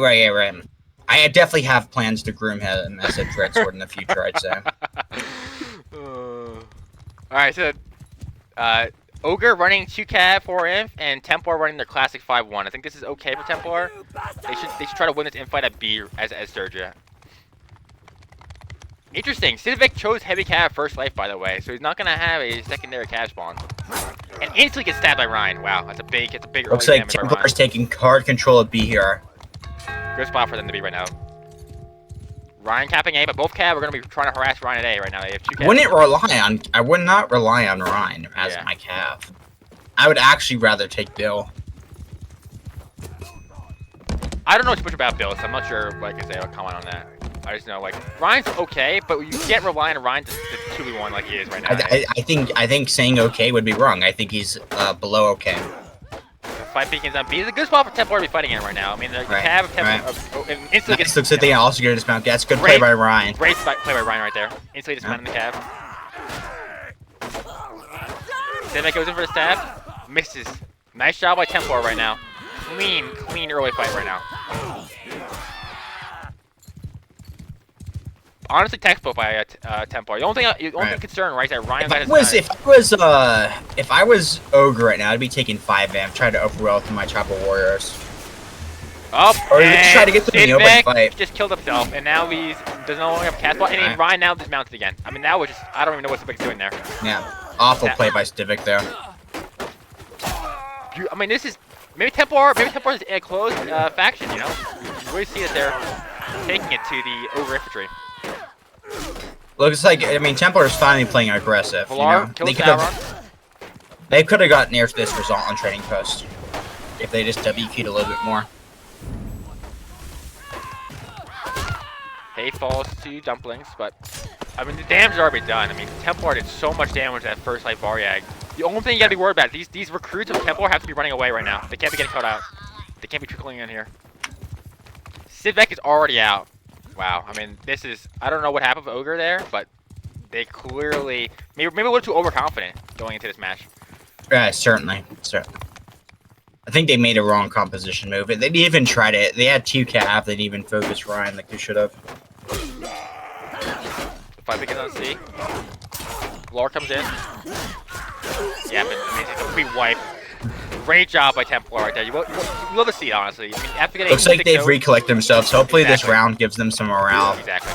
I definitely have plans to groom him as a dread sword in the future, I'd say. Alright, so Ogre running 2 4 inf and Templar running their classic 5-1. I think this is okay for Templar. They should try to win this infight at B as Sturgia. Interesting. Sidivik chose heavy cav first life, by the way, so he's not gonna have a secondary cav spawn. and instantly gets stabbed by Ryan. Wow, that's a big Looks early like damage by Templar's Ryan. taking hard control of B here. Good spot for them to be right now. Ryan capping A, but both cab are going to be trying to harass Ryan at A right now. They have 2 cabs. I would not rely on Ryan as my cab. I would actually rather take Bill. I don't know too much about Bill, so I'm not sure what I can say or comment on that. I just know, like, Ryan's okay, but you can't rely on Ryan to 2v1 like he is right now. I think saying okay would be wrong. I think he's below okay. Fight beacons on B. It's a good spot for Templar to be fighting in right now. I mean, the cab of Templar instantly gets... Looks like they also get a dismount. That's good play by Ryan. Great play by Ryan right there. Instantly dismounting the cab. Civic goes in for the stab. Misses. Nice job by Templar right now. Clean early fight right now. Honestly, textbook by Templar. The only thing concern, right, is that Ryan if I was OGRE right now, I'd be taking 5 amp, trying to overwhelm my Chopper Warriors. Oh, or just try to get them in the open fight. Just killed himself, and now he doesn't no longer have a cast ball, and Ryan now dismounted again. I mean, that was just, I don't even know what Civic's doing there. Yeah, awful play by Civic there. I mean, this is, maybe Templar's a closed faction, you know? You really see that they're taking it to the OGRE infantry. Looks like, I mean, Templar's finally playing aggressive. Valar, they could have gotten near this result on Trading Post if they just WQ'd a little bit more. Hay falls to Dumplings, but I mean the damage is already done. I mean Templar did so much damage that first like Varyag. The only thing you gotta be worried about, these recruits of Templar have to be running away right now. They can't be getting caught out. They can't be trickling in here. Civic is already out. Wow, I mean, this is, I don't know what happened with OGRE there, but they clearly, maybe a little too overconfident going into this match. Yeah, certainly. I think they made a wrong composition move. They didn't even try to, they had 2 cap, they didn't even focus Ryan like they should have. The fight begins on C. Lore comes in. Yeah, but I mean, it's a complete wipe. Great job by Templar right there. You love to see it, honestly. I mean, after getting looks like they've recollected themselves. Hopefully this round gives them some morale. Exactly.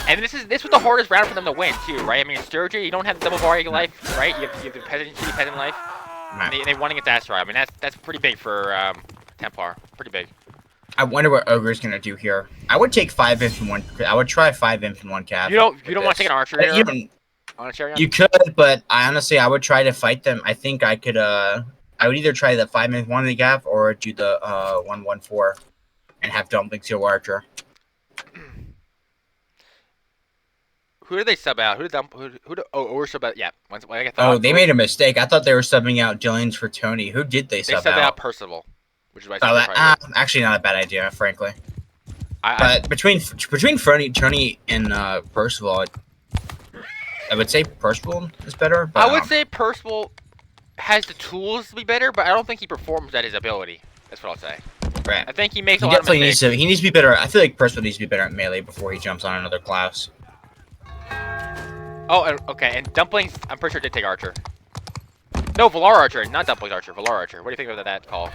And this was the hardest round for them to win, too, right? I mean, Sturgeon, you don't have the double Varyag life, right? You have the peasant life. Right. And they won against Asteroid. I mean, that's pretty big for Templar. Pretty big. I wonder what OGRE's gonna do here. I would take 5 imp and 1. I would try 5 imp and 1 cap. You don't want to take an archer here? You could, but honestly, I would try to fight them. I think I could. I would either try the 5 imp 1 in the gap or do the 1-1-4 and have Dumplings kill archer. Who did they sub out? Or sub out? Yeah. They made a mistake. I thought they were subbing out Jillian's for Tony. Who did they sub out? They subbed out Percival, which is why. Actually, not a bad idea, frankly. But between Tony and Percival, I would say Percival is better. But, I would say Percival has the tools to be better, but I don't think he performs at his ability. That's what I'll say. Right. I think he makes a lot of mistakes. He needs to be better. I feel like Percival needs to be better at melee before he jumps on another class. Oh, okay. And Dumplings, I'm pretty sure did take Archer. No, Valar Archer, not Dumplings Archer. Valar Archer. What do you think about that call?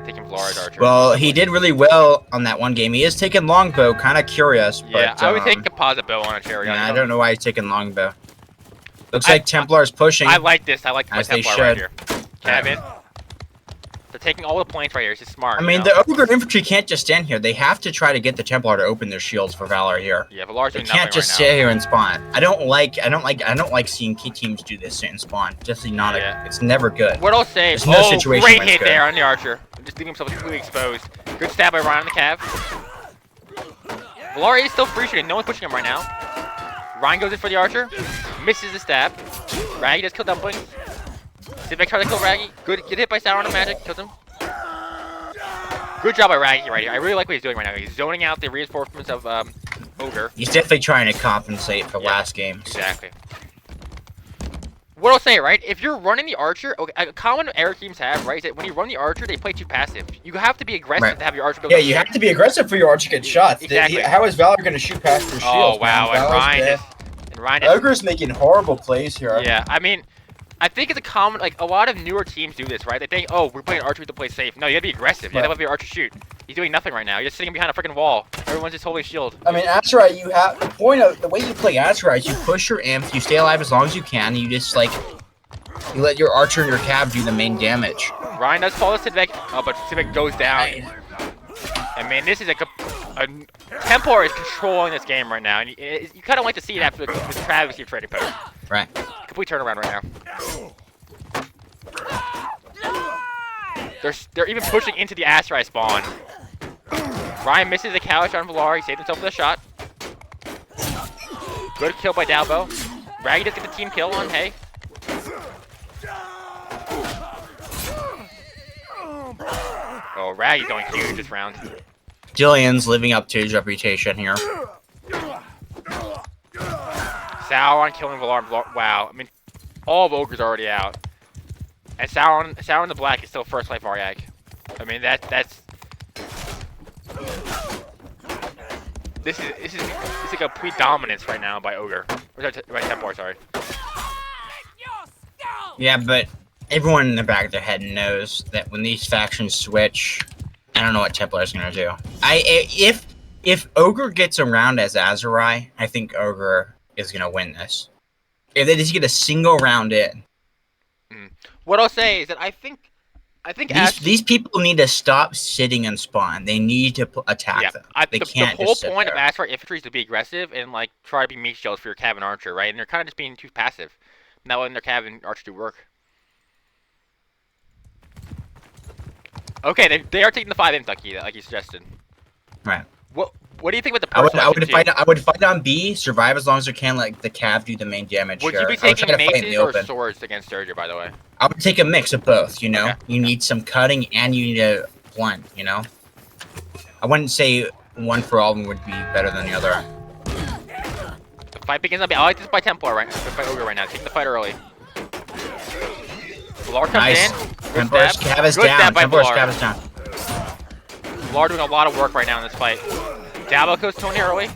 Taking Valar Archer. Well, he did really well on that one game. He is taking Longbow. Kind of curious. Yeah, but, I would take Composite Bow on a cherry. Yeah, I don't know why he's taking Longbow. Looks like Templar's pushing. I like this. I like as Templar they right should. here. Cabin. They're taking all the points right here. It's just smart. I mean, the OGRE infantry can't just stand here. They have to try to get the Templar to open their shields for Valor here. Yeah, Valar's doing nothing. They can't just sit here and spawn. I don't like seeing key teams do this and spawn. Just not. Yeah. It's never good. What I'll say. There's no situation great hit there on the Archer. Just leaving himself completely exposed. Good stab by Ryan on the Cav. Valar is still free shooting. No one's pushing him right now. Ryan goes in for the Archer. Misses the stab. Raggy does kill Dumplings. Civic tries to kill Raggy. Good hit by Sauron on Magic. Kills him. Good job by Raggy right here. I really like what he's doing right now. He's zoning out the reinforcements of OGRE. He's definitely trying to compensate for last game. Exactly. What I'll say, right? If you're running the Archer, okay, a common error teams have, right, is that when you run the Archer, they play too passive. You have to be aggressive to have your Archer go. Yeah, you have to be aggressive for your Archer to get shots. Exactly. How is Valor going to shoot past their shields? Oh, wow. And Ryan is... OGRE's making horrible plays here. Yeah, I mean... I think it's a common, like, a lot of newer teams do this, right? They think, oh, we're playing Archer to play safe. No, you gotta be aggressive. You gotta have your Archer shoot. He's doing nothing right now. You're just sitting behind a freaking wall. Everyone's just holding shield. I mean, Azerite, you have, the way you play Azerite is you push your imp, you stay alive as long as you can, and you just, like, You let your archer and your cab do the main damage. Ryan does follow Sidvek, but Sidvek goes down. And man, this is a Templar is controlling this game right now, and you kind of like to see it after the travesty of trading post. Right. Complete turnaround right now. They're even pushing into the Asteroid spawn. Ryan misses the couch on Valar. He saved himself with a shot. Good kill by Dalbo. Raggy does get the team kill on Hay. Oh, Raggy's going huge this round. Jillian's living up to his reputation here. Sauron killing Valar. Wow. I mean, all of Ogre's already out. And Sauron the Black is still first life Varyak. I mean, that's... This is a complete dominance right now by Ogre. Or by Templar, sorry. Yeah, but everyone in the back of their head knows that when these factions switch, I don't know what Templar's gonna do. If Ogre gets around as Azurai, I think Ogre is gonna win this. If they just get a single round in. What I'll say is that I think these people need to stop sitting and spawn. They need to attack them. They can't. The whole point of Asteroid infantry is to be aggressive and like try to be meat shells for your Cav and Archer, right? And they're kind of just being too passive, not letting their Cav and Archer do work. Okay, they are taking the 5 in, Duckie, like you suggested. Right. What do you think about the personal? I would fight on B, survive as long as I can, let the Cav do the main damage. Would you be taking maces or swords against Sturger, by the way? I would take a mix of both, you know? Okay. You need some cutting and you need a blunt, you know? I wouldn't say one for all of them would be better than the other. The fight begins on B. I like this by Templar right now. By Ogre right now. Taking the fight early. Valar comes in. Templar's Cav is down. Templar's Cav is down. Valar doing a lot of work right now in this fight. Dabo goes Tony early.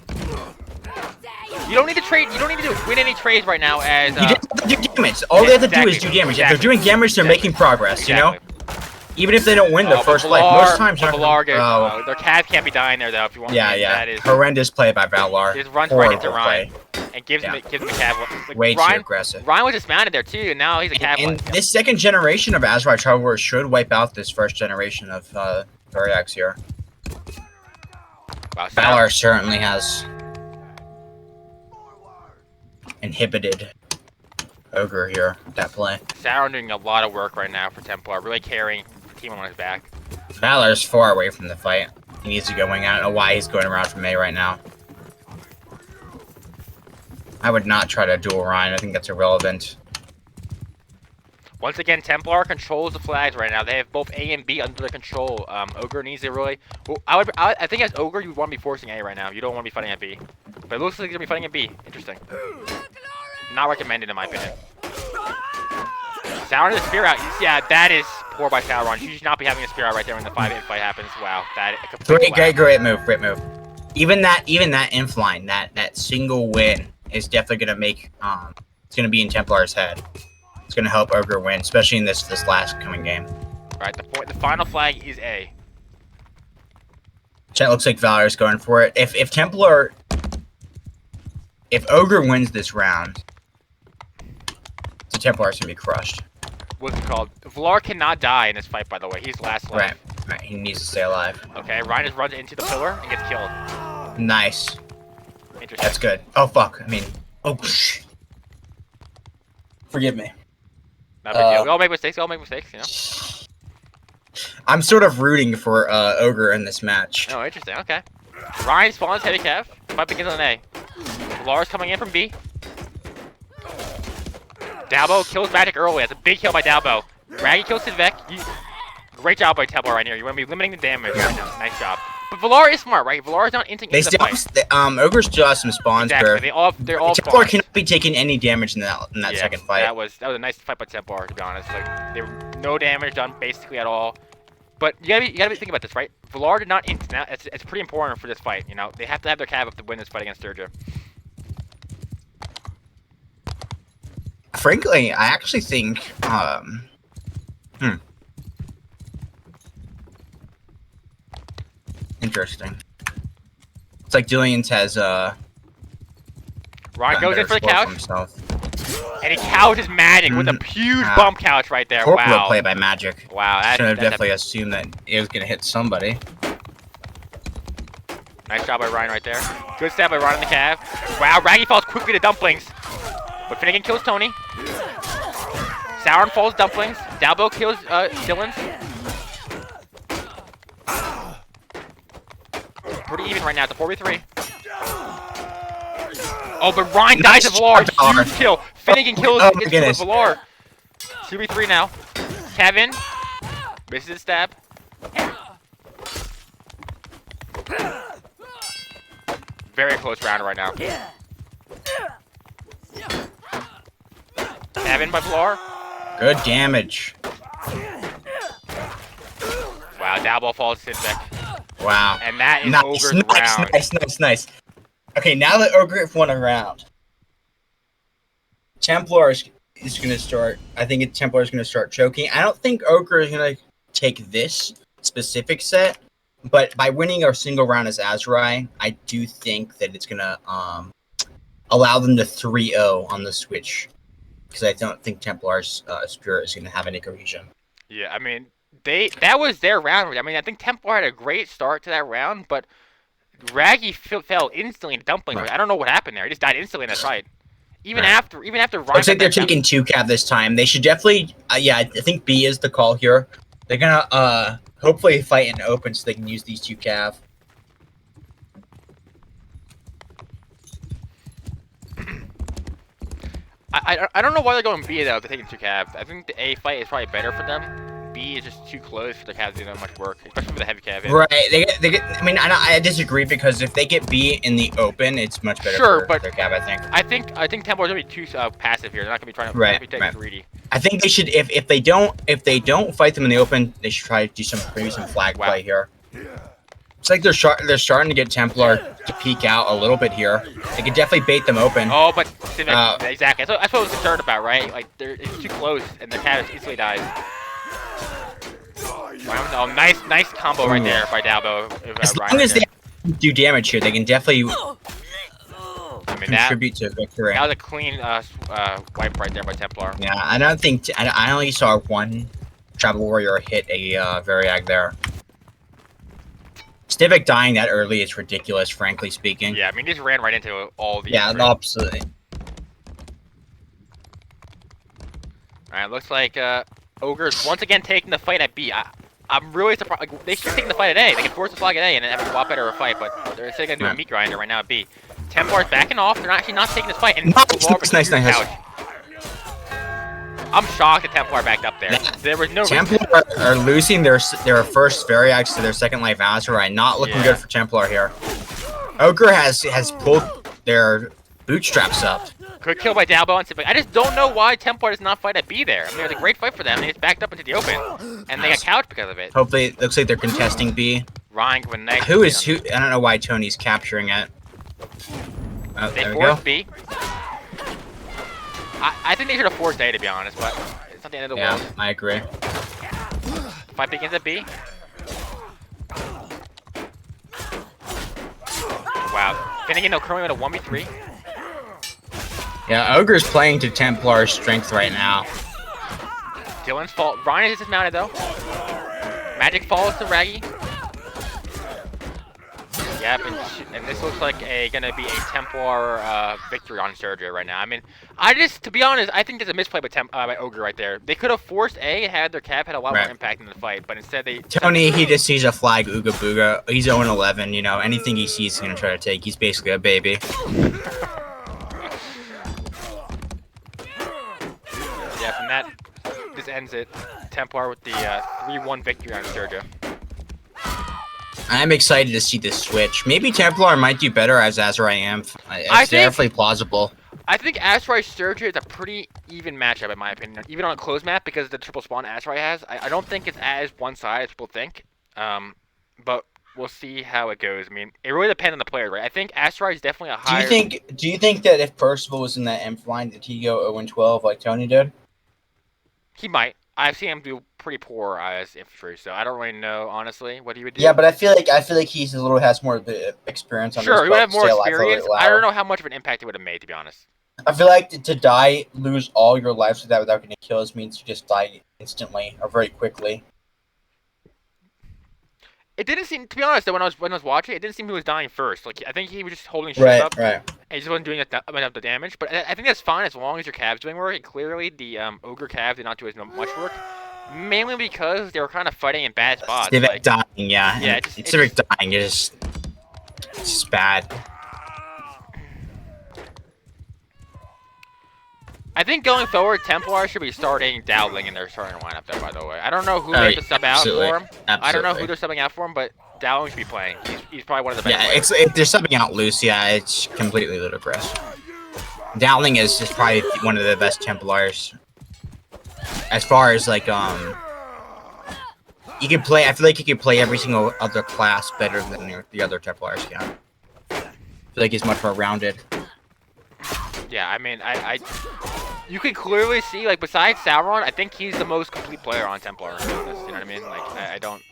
You don't need to trade. You don't need to win any trades right now. As you just have to do damage. All they have to do is do damage. If they're doing damage, they're making progress. You know. Even if they don't win the first life, most times their Cav can't be dying there though. If you want. Yeah, that is horrendous play by Valar. Just runs right into Ryan and gives him the Cav. Like, way too aggressive. Ryan was dismounted there too, and now he's a Cav. And this second generation of Azeroth Traveler should wipe out this first generation of Varyaks here. Wow, Valar certainly has inhibited Ogre here with that play. Sauron doing a lot of work right now for Templar, really carrying the team on his back. Valar's far away from the fight. He needs to go wing. I don't know why he's going around from A right now. I would not try to duel Ryan. I think that's irrelevant. Once again, Templar controls the flags right now. They have both A and B under their control. Ogre needs to really... Well, I think as Ogre, you want to be forcing A right now. You don't want to be fighting at B. But it looks like you're going to be fighting at B. Interesting. Not recommended in my opinion. Sauron is a spear out. Yeah, that is poor by Sauron. You should not be having a spear out right there when the 5-8 fight happens. Wow, that great move. Even that infline, that single win is definitely gonna make it's gonna be in Templar's head. It's gonna help Ogre win, especially in this last coming game. All right, the final flag is A. Chat looks like Valar's going for it. If Ogre wins this round, the Templar's gonna be crushed. What's it called? Valar cannot die in this fight, by the way. He's last life. Right. He needs to stay alive. Okay, Ryan just runs into the pillar and gets killed. Nice. Interesting. That's good. Oh fuck. I mean, forgive me. Not a big deal. We all make mistakes. You know. I'm sort of rooting for Ogre in this match. Oh, interesting. Okay. Ryan spawns heavy Cav. Fight begins on A. Valar's coming in from B. Dalbo kills Magic early. That's a big kill by Dalbo. Raggy kills Sidvek. Great job by Templar right here. You want to be limiting the damage right now. Nice job. But Valar is smart, right? Valar is not inting into the fight. Ogre still has some spawns. Exactly. They're all Templar cannot be taking any damage in that second fight. That was a nice fight by Templar, to be honest. Like there were no damage done basically at all. But you gotta be thinking about this, right? Valar did not int. Now it's pretty important for this fight. You know, they have to have their Cav up to win this fight against Sturgia. Frankly, I actually think, interesting. It's like Dillian's has, Ryan goes in for the couch. And he couches Magic with a huge bump couch right there. Wow. Play by Magic. Wow. Should have definitely assumed that it was going to hit somebody. Nice job by Ryan right there. Good stab by Ryan in the calf. Wow, Raggy falls quickly to Dumplings. But Finnegan kills Tony. Sauron falls Dumplings. Dalbo kills Dylan's. Pretty even right now. It's a 4v3. Oh, but Ryan dies to Valar. Huge kill. Finnegan kills Valar. 2v3 now. Kevin misses his stab. Very close round right now. Kevin by Valar. Good damage. Wow, Dalbo falls to Sidvek. Wow. And that is Ogre's round. Nice. Okay, now that Ogre won a round, Templar is going to start. I think Templar is going to start choking. I don't think Ogre is going to take this specific set, but by winning a single round as Azrai, I do think that it's going to allow them to 3-0 on the Switch, because I don't think Templar's Spirit is going to have any cohesion. Yeah, I mean, that was their round. I mean, I think Templar had a great start to that round, but Raggy fell instantly to Dumplings. Right. I don't know what happened there. He just died instantly in that fight. Even after Ryan. Looks like they're taking 2-cav this time. They should definitely. Yeah, I think B is the call here. They're gonna hopefully fight in open so they can use these 2-cav. I don't know why they're going B though. If they're taking 2-cav. I think the A fight is probably better for them. B is just too close for the Cavs to do that much work, especially with the heavy Cav. Right. They get. I mean, I disagree, because if they get B in the open, it's much better for their Cav, I think. I think Templar's gonna be too passive here. They're not gonna be trying to be taking greedy. I think they should. If they don't fight them in the open, they should try to do maybe some flag play here. It's like they're starting to get Templar to peek out a little bit here. They could definitely bait them open. Oh, but exactly. That's what I was concerned about, right? Like it's too close, and the Cav easily dies. Oh, nice combo right there by Dalbo. As long as they do damage here, they can definitely contribute to victory. That was a clean wipe right there by Templar. Yeah, I don't think I only saw one Tribal Warrior hit a Variag there. Stivik dying that early is ridiculous, frankly speaking. Yeah, I mean, he just ran right into all the. Yeah, absolutely. All right, looks like Ogre's once again taking the fight at B. I'm really surprised. Like, they should take the fight at A. They can force the flag at A and have a lot better of a fight, but they're still going to do a meat grinder right now at B. Templar's backing off. They're actually not taking this fight. And nice. I'm shocked that Templar backed up there. There was no Templar are losing their first Variax to their second life Azrai. Not looking good for Templar here. Ogre has pulled their bootstraps up. Good kill by Dalbo and Sivik. I just don't know why Templar does not fight at B there. I mean, it was a great fight for them. They just backed up into the open, and they got couched because of it. Hopefully, it looks like they're contesting B. Ryan with next. Who? I don't know why Tony's capturing it. Oh, they there we go. B. I think they should have forced A, to be honest, but it's not the end of the world. Yeah, I agree. Fight begins at B. Wow. Finnegan currently with a 1v3. Yeah, Ogre's playing to Templar's strength right now. Dylan's fault. Ryan is dismounted though. Magic falls to Raggy. Yep, and this looks like gonna be a Templar victory on Sergio right now. I mean, to be honest, I think there's a misplay by Ogre right there. They could have forced A and had their cap had a lot more impact in the fight, but instead they. Tony, he just sees a flag, Ooga Booga. He's 0-11. You know, anything he sees, he's gonna try to take. He's basically a baby. Yeah, and this ends it. Templar with the 3-1 victory on Sergio. I'm excited to see this switch. Maybe Templar might do better as Azrai Amph. It's definitely plausible. I think Azrai Sergio is a pretty even matchup in my opinion, even on a closed map because of the triple spawn Azrai has. I don't think it's as one-sided as people think, but we'll see how it goes. I mean, it really depends on the player, right? I think Azrai is definitely a higher. Do you think that if Percival was in that Amph line, did he go 0-12 like Tony did? He might. I've seen him do pretty poor as infantry, so I don't really know honestly what he would do. Yeah, but I feel like he's has more experience on. Sure, he would have more experience. I don't know how much of an impact it would have made, to be honest. I feel like to die, lose all your lives with that without getting kills means you just die instantly or very quickly. It didn't seem, to be honest, though, when I was watching, it didn't seem he was dying first. Like I think he was just holding shit up, Right. and he just wasn't doing enough the damage. But I think that's fine as long as your Cavs doing work. And clearly, the Ogre Cavs did not do as much work, mainly because they were kind of fighting in bad spots. Civic like, dying, yeah. Yeah, Civic dying is just bad. I think going forward, Templar should be starting Dowling in their starting lineup there, by the way. I don't know who they have to sub out for him. I don't know who they're subbing out for him, but Dowling should be playing. He's probably one of the best players. If they're subbing out Lucia, it's completely ludicrous. Dowling is just probably one of the best Templars. As far as, like, you can play, I feel like you can play every single other class better than the other Templars can. I feel like he's much more rounded. Yeah, I mean, you can clearly see, like, besides Sauron, I think he's the most complete player on Templar. You know what I mean? Like, I don't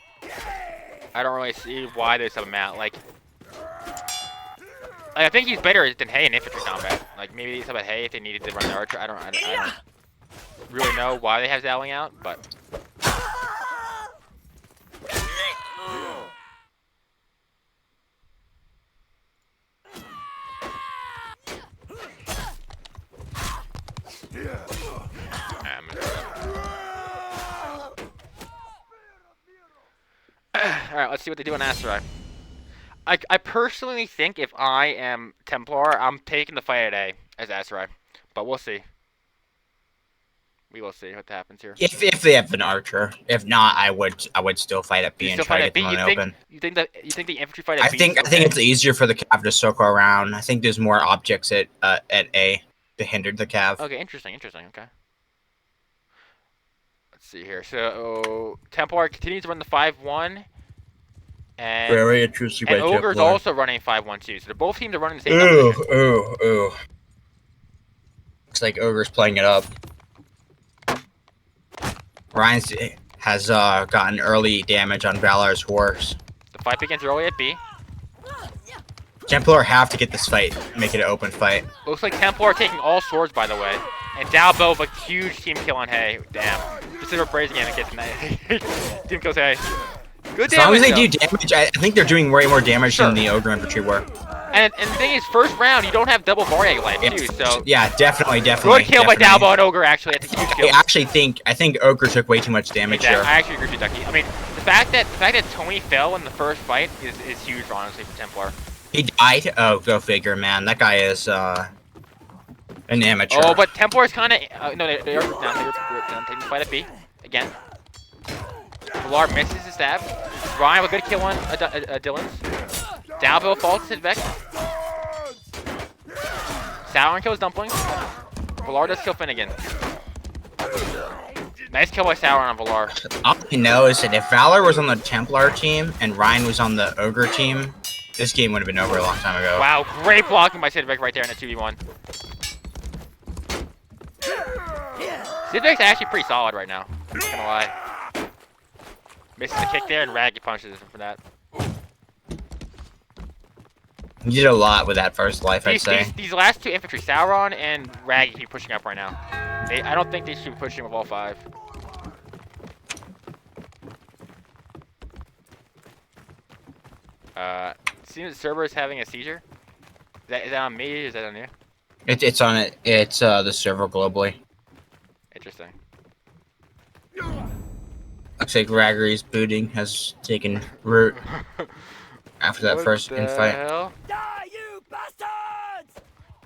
really see why they sub him out. Like, I think he's better than Hay in infantry combat. Like, maybe they sub out Hay if they needed to run the archer. I don't really know why they have Dowling out, but. Alright, let's see what they do on Asteroid. I personally think if I am Templar, I'm taking the fight at A as Asteroid. But we'll see. We will see what happens here. If they have an archer. If not, I would still fight at B and try to get them on open. You think the infantry fight at B? I think it's easier for the Cav to circle around. I think there's more objects at A to hinder the Cav. Okay, interesting, okay. Let's see here. So Templar continues to run the 5-1. And, very interesting. And Ogre's also running 5-1 too. So both teams are running the same composition. Ooh. Looks like Ogre's playing it up. Ryan has gotten early damage on Valor's horse. The fight begins early at B. Templar have to get this fight, make it an open fight. Looks like Templar taking all swords, by the way. And Dalbo with a huge team kill on Hay. Damn. Just a praise again and gets nice. Team kills Hay. Good damage. As long as they do damage, I think they're doing way more damage than the Ogre infantry were. And the thing is, first round, you don't have double Variag life, too, so... Yeah, definitely. Good kill by Dalbo and Ogre, actually. That's a huge kill. I think Ogre took way too much damage here. I actually agree with you, Duckie. I mean, the fact that Tony fell in the first fight is huge, honestly, for Templar. He died? Oh, go figure, man. That guy is, an amateur. Oh, but Templar's kind of... no, they're taking the fight at B. Again. Valar misses his stab. Ryan with a good kill on Dylan's. Dalbo falls to Vec. Sauron kills Dumpling. Valar does kill Finnegan. Nice kill by Sauron on Valar. All I know is that if Valor was on the Templar team and Ryan was on the Ogre team, this game would have been over a long time ago. Wow, great blocking by Sidvec right there in a 2v1. Sidvec's actually pretty solid right now. I'm not gonna lie. Misses the kick there and Raggy punches him for that. You did a lot with that first life, I'd say. These last two infantry, Sauron and Raggy, keep pushing up right now. I don't think they should be pushing with all 5. Seems the server is having a seizure. Is that on me or is that on you? It's on it. It's the server globally. Interesting. Looks like Raggery's booting has taken root after that first infight. Hell? Die, you bastards!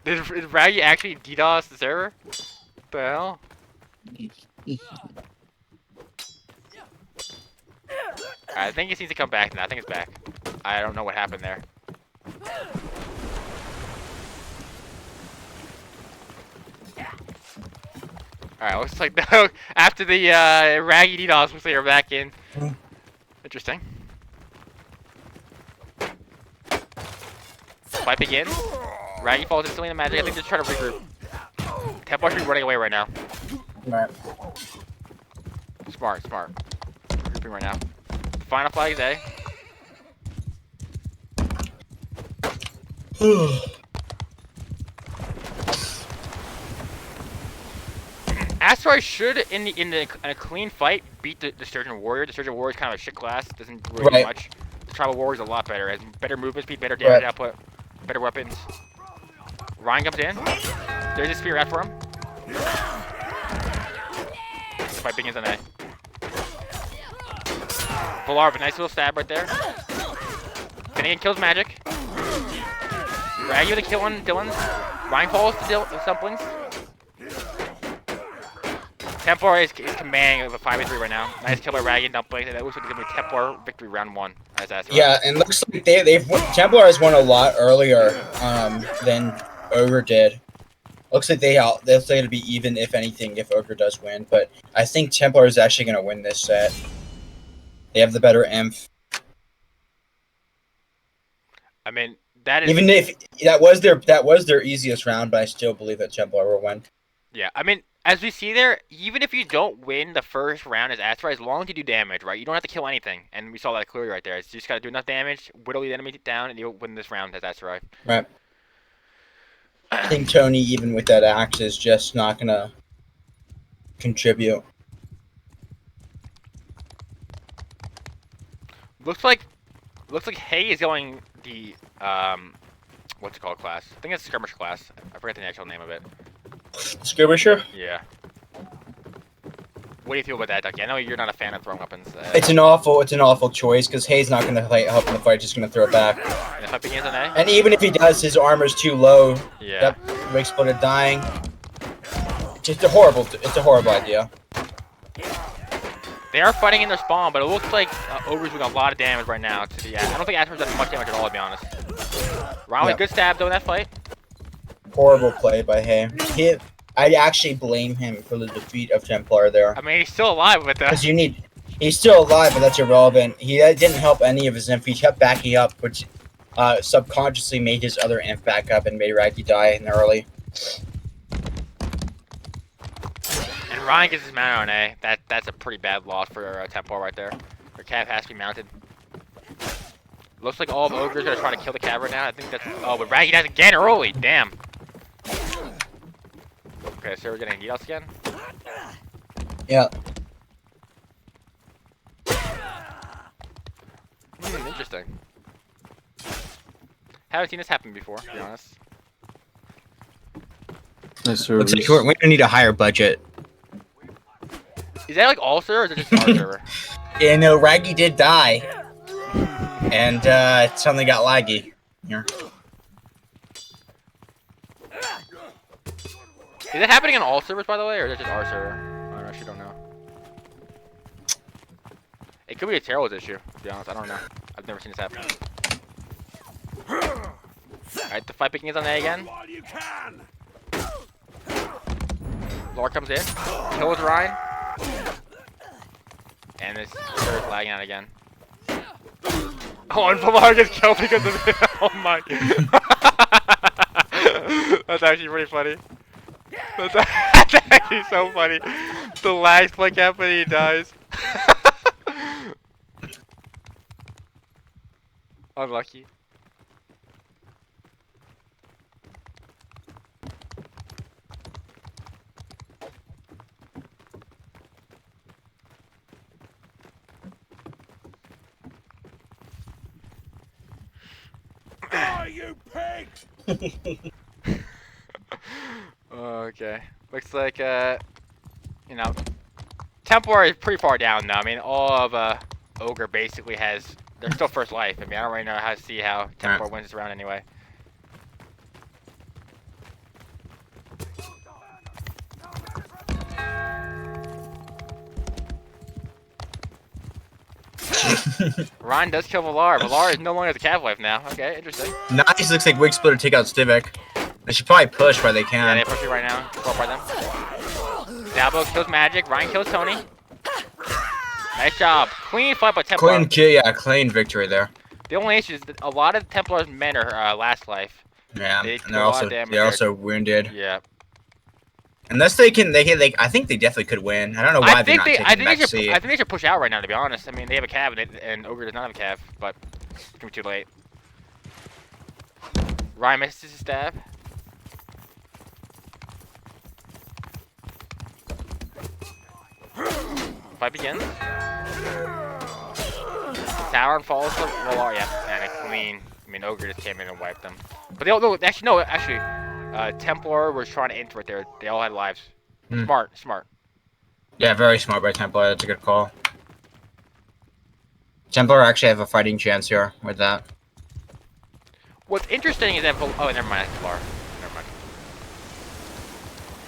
Did Raggy actually DDoS the server? What the hell? I think it needs to come back now. I think it's back. I don't know what happened there. Alright, looks like after the Raggy DDoS, looks like you're back in. Interesting. Fight begins. Raggy falls instantly in the magic. I think they're trying to regroup. Templar should be running away right now. Right. Smart. Regrouping right now. Final flag is A. Asteroid should, in a clean fight, beat the Sturgeon Warrior. The Sturgeon Warrior is kind of a shit class. Doesn't really do much. The Tribal Warrior is a lot better. Has better movement speed, better damage output, better weapons. Ryan comes in. There's a spear out for him. The fight begins on A. Valar with a nice little stab right there. Finnegan kills Magic. Raggy with a kill on Dylan's. Ryan falls to Stumplings. Templar is commanding of a 5-3 right now. Nice kill by Raggy and Dumplings. That looks like it's going to be Templar victory round 1. Yeah, and looks like Templar has won a lot earlier than Ogre did. Looks like they'll say it'll be even, if anything, if Ogre does win. But I think Templar is actually going to win this set. They have the better imp. I mean, that is... Even if that was their easiest round, but I still believe that Templar will win. Yeah, I mean, as we see there, even if you don't win the first round as Asteroid, as long as you do damage, right? You don't have to kill anything. And we saw that clearly right there. You just got to do enough damage, whittle the enemy down, and you'll win this round as Asteroid. Right. I think Tony, even with that axe, is just not going to contribute. Looks like Hay is going the, what's it called class? I think it's Skirmish class. I forget the actual name of it. Skirmisher? Yeah. What do you feel about that, Duckie? I know you're not a fan of throwing weapons. It's an awful choice because Hay's not going to help in the fight. Just going to throw it back. And if it begins on A? And even if he does, his armor's too low. Yeah. That makes Splinter dying. It's a horrible idea. They are fighting in their spawn, but it looks like Ogre's doing a lot of damage right now to the. I don't think Asper's done much damage at all, to be honest. Ron with good stab though in that fight. Horrible play by Hay. I actually blame him for the defeat of Templar there. I mean, he's still alive with that. Because he's still alive, but that's irrelevant. He didn't help any of his imp. He kept backing up, which subconsciously made his other imp back up and made Raggy die in the early. And Ryan gets his mount on A. That's a pretty bad loss for Templar right there. Their Cav has to be mounted. Looks like all of Ogre's gonna try to kill the Cav right now. I think that's. Oh, but Raggy dies again early. Damn. Okay, so we're getting heat again. Yeah. Interesting. Haven't seen this happen before, to be honest. Nice Looks like we're gonna need a higher budget. Is that like all server or is it just our server? Yeah, no, Raggy did die. And it suddenly got laggy. Here. Is it happening on all servers, by the way, or is it just our server? I actually don't know. It could be a Terrell's issue, to be honest. I don't know. I've never seen this happen. Alright, the fight begins on A again. Lore comes in, kills Ryan. And this server's lagging out again. Oh, and Valar gets killed because of it. Oh my. That's actually pretty funny. That's actually so funny. The lags click up and he dies. Unlucky. Oh, you pigs! Okay. Looks like, you know, Templar is pretty far down now. I mean, all of Ogre basically has. They're still first life. I mean, I don't really know how to see how Templar wins this round anyway. Ryan does kill Valar. Valar is no longer the Cav life now. Okay, interesting. Nice. Looks like Wig Splitter take out Stivik. They should probably push where they Yeah, can. they're pushing right now. Go by them. Dabo kills Magic. Ryan kills Tony. Nice job. Clean fight by Templar. Clean victory there. The only issue is that a lot of Templar's men are last life. Yeah, They and they're also wounded. Yeah. Unless they can, I think they definitely could win. I don't know why they're not taking back C. I think they should push out right now, to be honest. I mean, they have a Cav, and Ogre does not have a Cav, but it's gonna be too late. Ryan misses his stab. Fight begins. Tower falls to Valar, yeah, and a clean. I mean, Ogre just came in and wiped them. But they all, no, actually, Templar was trying to enter it there. They all had lives. Smart. Yeah, very smart by Templar. That's a good call. Templar actually have a fighting chance here with that. What's interesting is that oh, never mind, Templar. Never mind.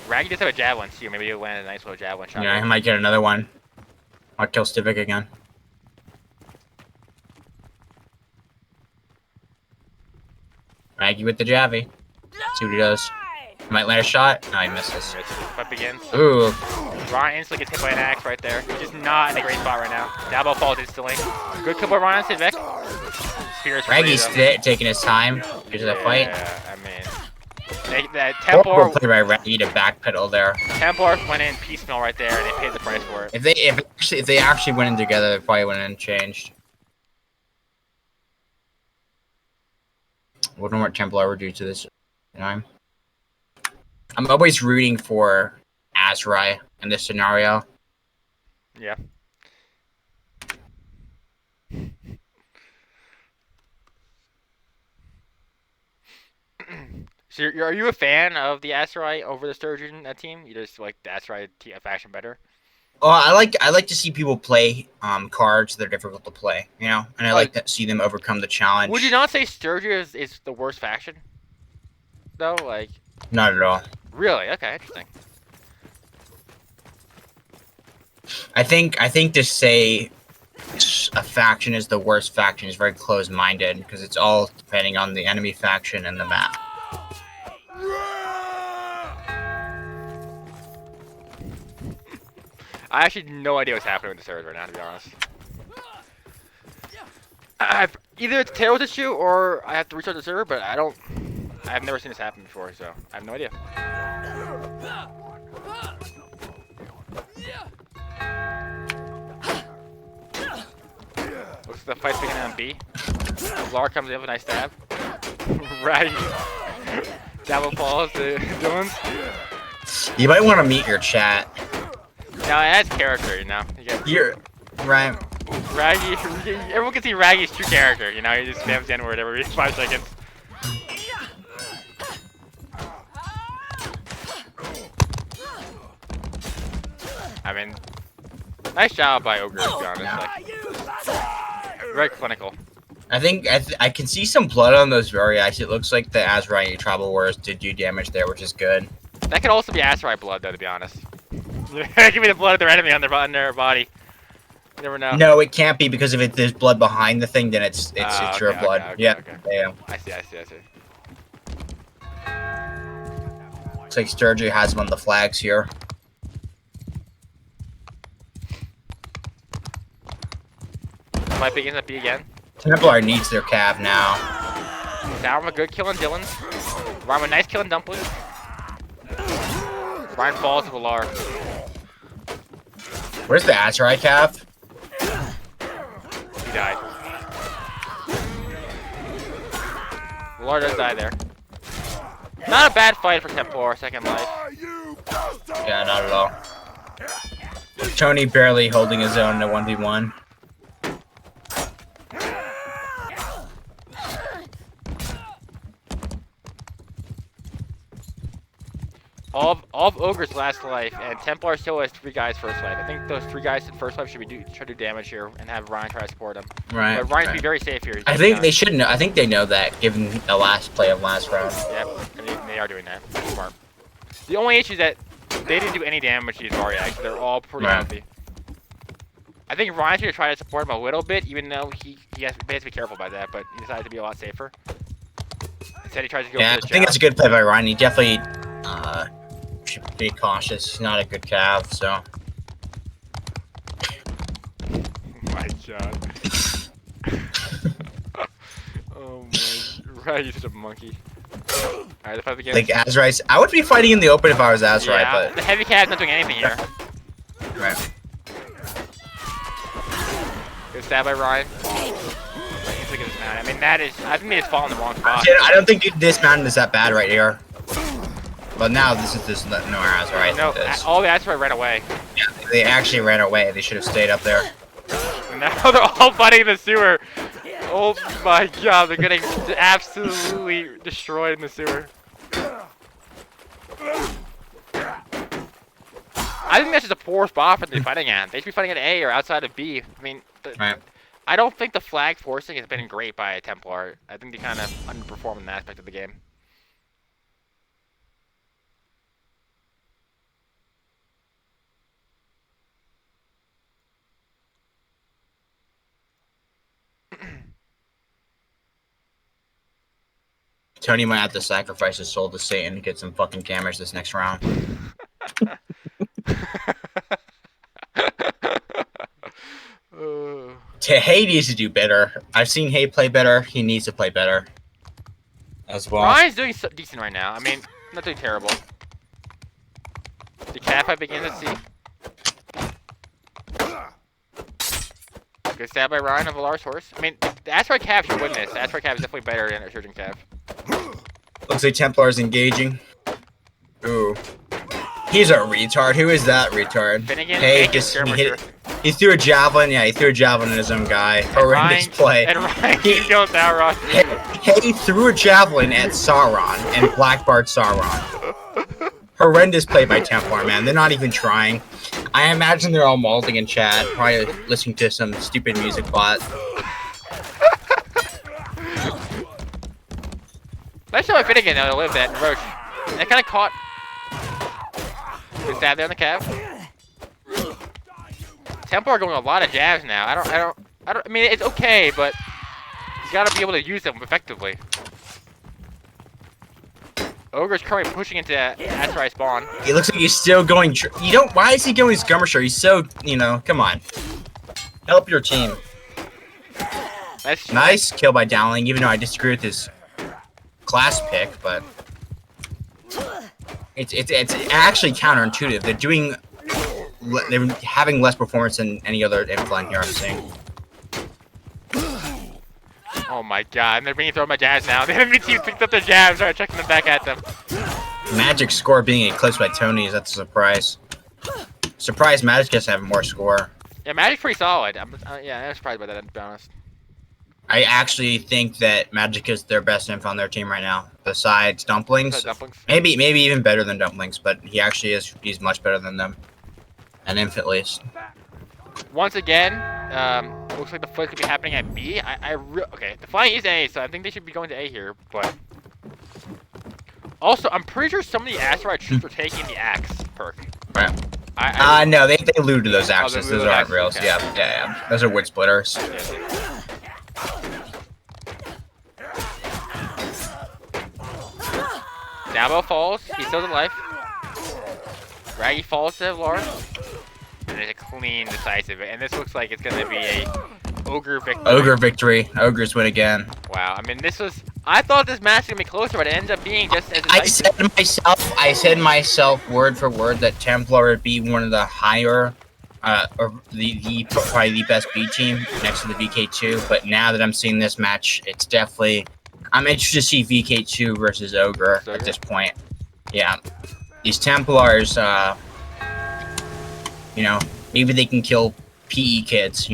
Raggy does have a javelin too. Maybe he'll land a nice little javelin shot. Yeah, he might get another one. I'll kill Stivik again. Raggy with the Javi. See what he does. He might land a shot. No, he misses. Fight begins. Ooh. Ryan instantly gets hit by an axe right there. He's just not in a great spot right now. Dabo falls instantly. Good kill by Ryan Stivik. Raggy's taking his time. Here's the fight. Yeah, I mean, that Templar played by Raggy to backpedal there. Templar went in piecemeal right there, and they paid the price for it. If they actually went in together, they probably went in and changed. I wonder what Templar would do to this. You know? I'm always rooting for Azrai in this scenario. Yeah. So are you a fan of the Azrai over the Sturgeon team? You just like the Azrai faction better? Oh, I like to see people play cards that are difficult to play, you know, and I like to see them overcome the challenge. Would you not say Sturgeon is the worst faction, though? Like, not at all. Really? Okay, interesting. I think to say a faction is the worst faction is very close-minded because it's all depending on the enemy faction and the map. I actually have no idea what's happening with the servers right now, to be honest. Either it's Tails' issue or I have to restart the server, but I've never seen this happen before, so I have no idea. Looks like the fight's beginning on B. Lar comes in with a nice stab. Right. Dabble falls to Dylan's. You might want to meet your chat. No, it adds character, you know. You're right. Raggy, everyone can see Raggy's true character, you know. He just spams the N-word every 5 seconds. I mean, nice job by Ogre, to be honest. Like, very clinical. I think I can see some blood on those Variax. It looks like the Azrai Tribal Wars did do damage there, which is good. That could also be Azrai blood, though, to be honest. Give me the blood of their enemy on their body. You never know. No, it can't be because if there's blood behind the thing, then it's your blood. Okay, yeah. Okay. Yeah. I see. Looks like Sturgeon has him on the flags here. Might begin at B again. Templar needs their cav now. Down with a good kill on Dylan. Ryan with a nice kill on Dumpling. Ryan falls to Valar. Where's the Azrai cav? He died. Valar does die there. Not a bad fight for Templar, second life. Yeah, not at all. Tony barely holding his own in a 1v1. All of Ogre's last life, and Templar still has 3 guys first life. I think those 3 guys in first life should be try to do damage here and have Ryan try to support them. Right. But Ryan should be very safe here. I think they should know. I think they know that, given the last play of last round. Yep, they are doing that. Smart. The only issue is that they didn't do any damage to these Variax, so they're all pretty healthy. I think Ryan's going to try to support him a little bit, even though he has to be careful about that, but he decided to be a lot safer. Instead, he tries to go for the I think that's a good play by Ryan. He definitely should be cautious. He's not a good cav, so. Oh my god. Oh my. Right, he's such a monkey. Alright, the fight begins. Like Azrai, I would be fighting in the open if I was Azrai, but. The heavy cat's not doing anything here. Right. Good stab by Ryan. I mean, I think they just fall in the wrong spot. I don't think this mountain is that bad right here. But now this is no Azrai. No, all the Azrai ran away. Yeah, they actually ran away. They should have stayed up there. Now they're all fighting in the sewer. Oh my god, they're getting absolutely destroyed in the sewer. I think that's just a poor spot for them to be fighting at. They should be fighting at A or outside of B. I mean, I don't think the flag forcing has been great by Templar. I think they kind of underperform in that aspect of the game. Tony might have to sacrifice his soul to Satan to get some fucking cameras this next round. Hay needs to do better. I've seen Hay play better. He needs to play better as well. Ryan's doing decent right now. I mean, not doing terrible. The cat fight begins at C. Good stab by Ryan of Valar's horse. I mean, the Asteroid Cav should win this. The Asteroid Cav is definitely better than a Surgeon Cav. Looks like Templar's engaging. Ooh. He's a retard. Who is that retard? Finnegan, Hey, he threw a javelin. Yeah, he threw a javelin at his own guy. Horrendous play. And Ryan keeps going Sauron. He threw a javelin at Sauron and blackbarred Sauron. Horrendous play by Templar, man. They're not even trying. I imagine they're all malding in chat, probably listening to some stupid music bot. Let's show Finnegan though to live that in Roche. They kind of caught. Good stab there on the Cav. Templar going a lot of jabs now. I mean, it's okay, but you gotta be able to use them effectively. Ogre's currently pushing into Asteroid spawn. He looks like he's still going. Why is he going skirmisher? He's so. Come on. Help your team. That's nice kill by Dowling, even though I disagree with his class pick, but it's actually counterintuitive. They're having less performance than any other infline here I'm seeing. Oh my god, and they're being thrown by jabs now. The enemy team picked up their jabs, are checking them back at them. Magic score being eclipsed by Tony, that's a surprise. Surprised Magic just have more score. Yeah, Magic's pretty solid. I'm surprised by that, to be honest. I actually think that Magic is their best inf on their team right now, besides Dumplings. Maybe even better than Dumplings, but he actually is. He's much better than them. An inf at least. Once again, looks like the fight could be happening at B. Okay, the flying is A, so I think they should be going to A here, but also I'm pretty sure some of the Asteroid troops are taking the axe perk. Right. No, they looted those axes. Those aren't reals. Okay. Yeah. Those are wood splitters. Dabo falls. He's still alive. Raggy falls to Laura. And it's a clean, decisive. And this looks like it's going to be a Ogre victory. Ogre victory. Ogres win again. Wow. I mean, I thought this match was going to be closer, but it ends up being just as decisive. I said myself word for word that Templar would be one of the higher, or probably the best B team next to the VK2. But now that I'm seeing this match, it's definitely... I'm interested to see VK2 versus Ogre at this point. Yeah. These Templars, maybe they can kill PE kids,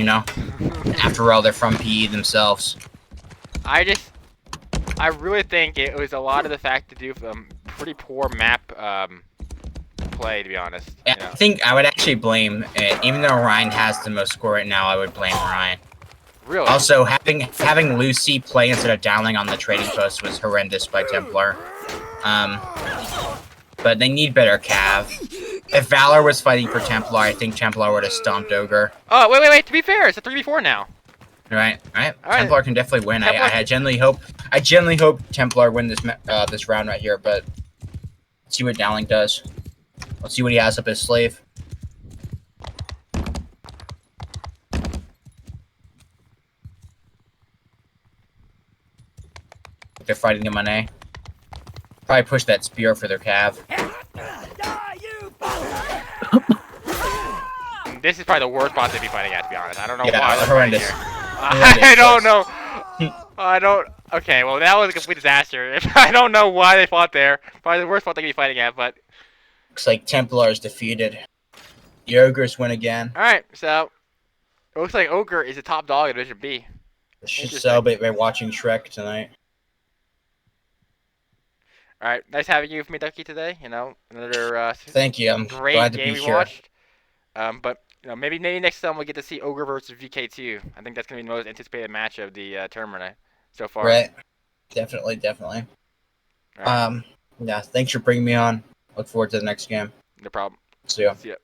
After all, they're from PE themselves. I really think it was a lot of the fact to do with pretty poor map play, to be honest. Yeah, I think I would actually blame, even though Ryan has the most score right now, I would blame Ryan. Really? Also, having Lucy play instead of Dowling on the trading post was horrendous by Templar. But they need better Cav. If Valor was fighting for Templar, I think Templar would have stomped Ogre. Oh, wait. To be fair, it's a 3v4 now. Right. Templar can definitely win. I genuinely hope Templar win this round right here, but let's see what Dowling does. Let's see what he has up his sleeve. They're fighting him on A. Probably push that spear for their Cav. This is probably the worst spot to be fighting at, to be honest. I don't know why. Yeah, horrendous. I don't know. Okay, well, that was a complete disaster. I don't know why they fought there. Probably the worst spot they could be fighting at, but... Looks like Templar is defeated. The Ogres win again. All right, so it looks like Ogre is the top dog in Division B. Should celebrate by watching Shrek tonight. All right, nice having you with me, Duckie, today. You know, another thank you. I'm great glad to game be we here. watched. But you know, maybe next time we'll get to see Ogre versus VK2. I think that's gonna be the most anticipated match of the tournament so far. Right. Definitely. Right. Yeah. Thanks for bringing me on. Look forward to the next game. No problem. See ya. See ya.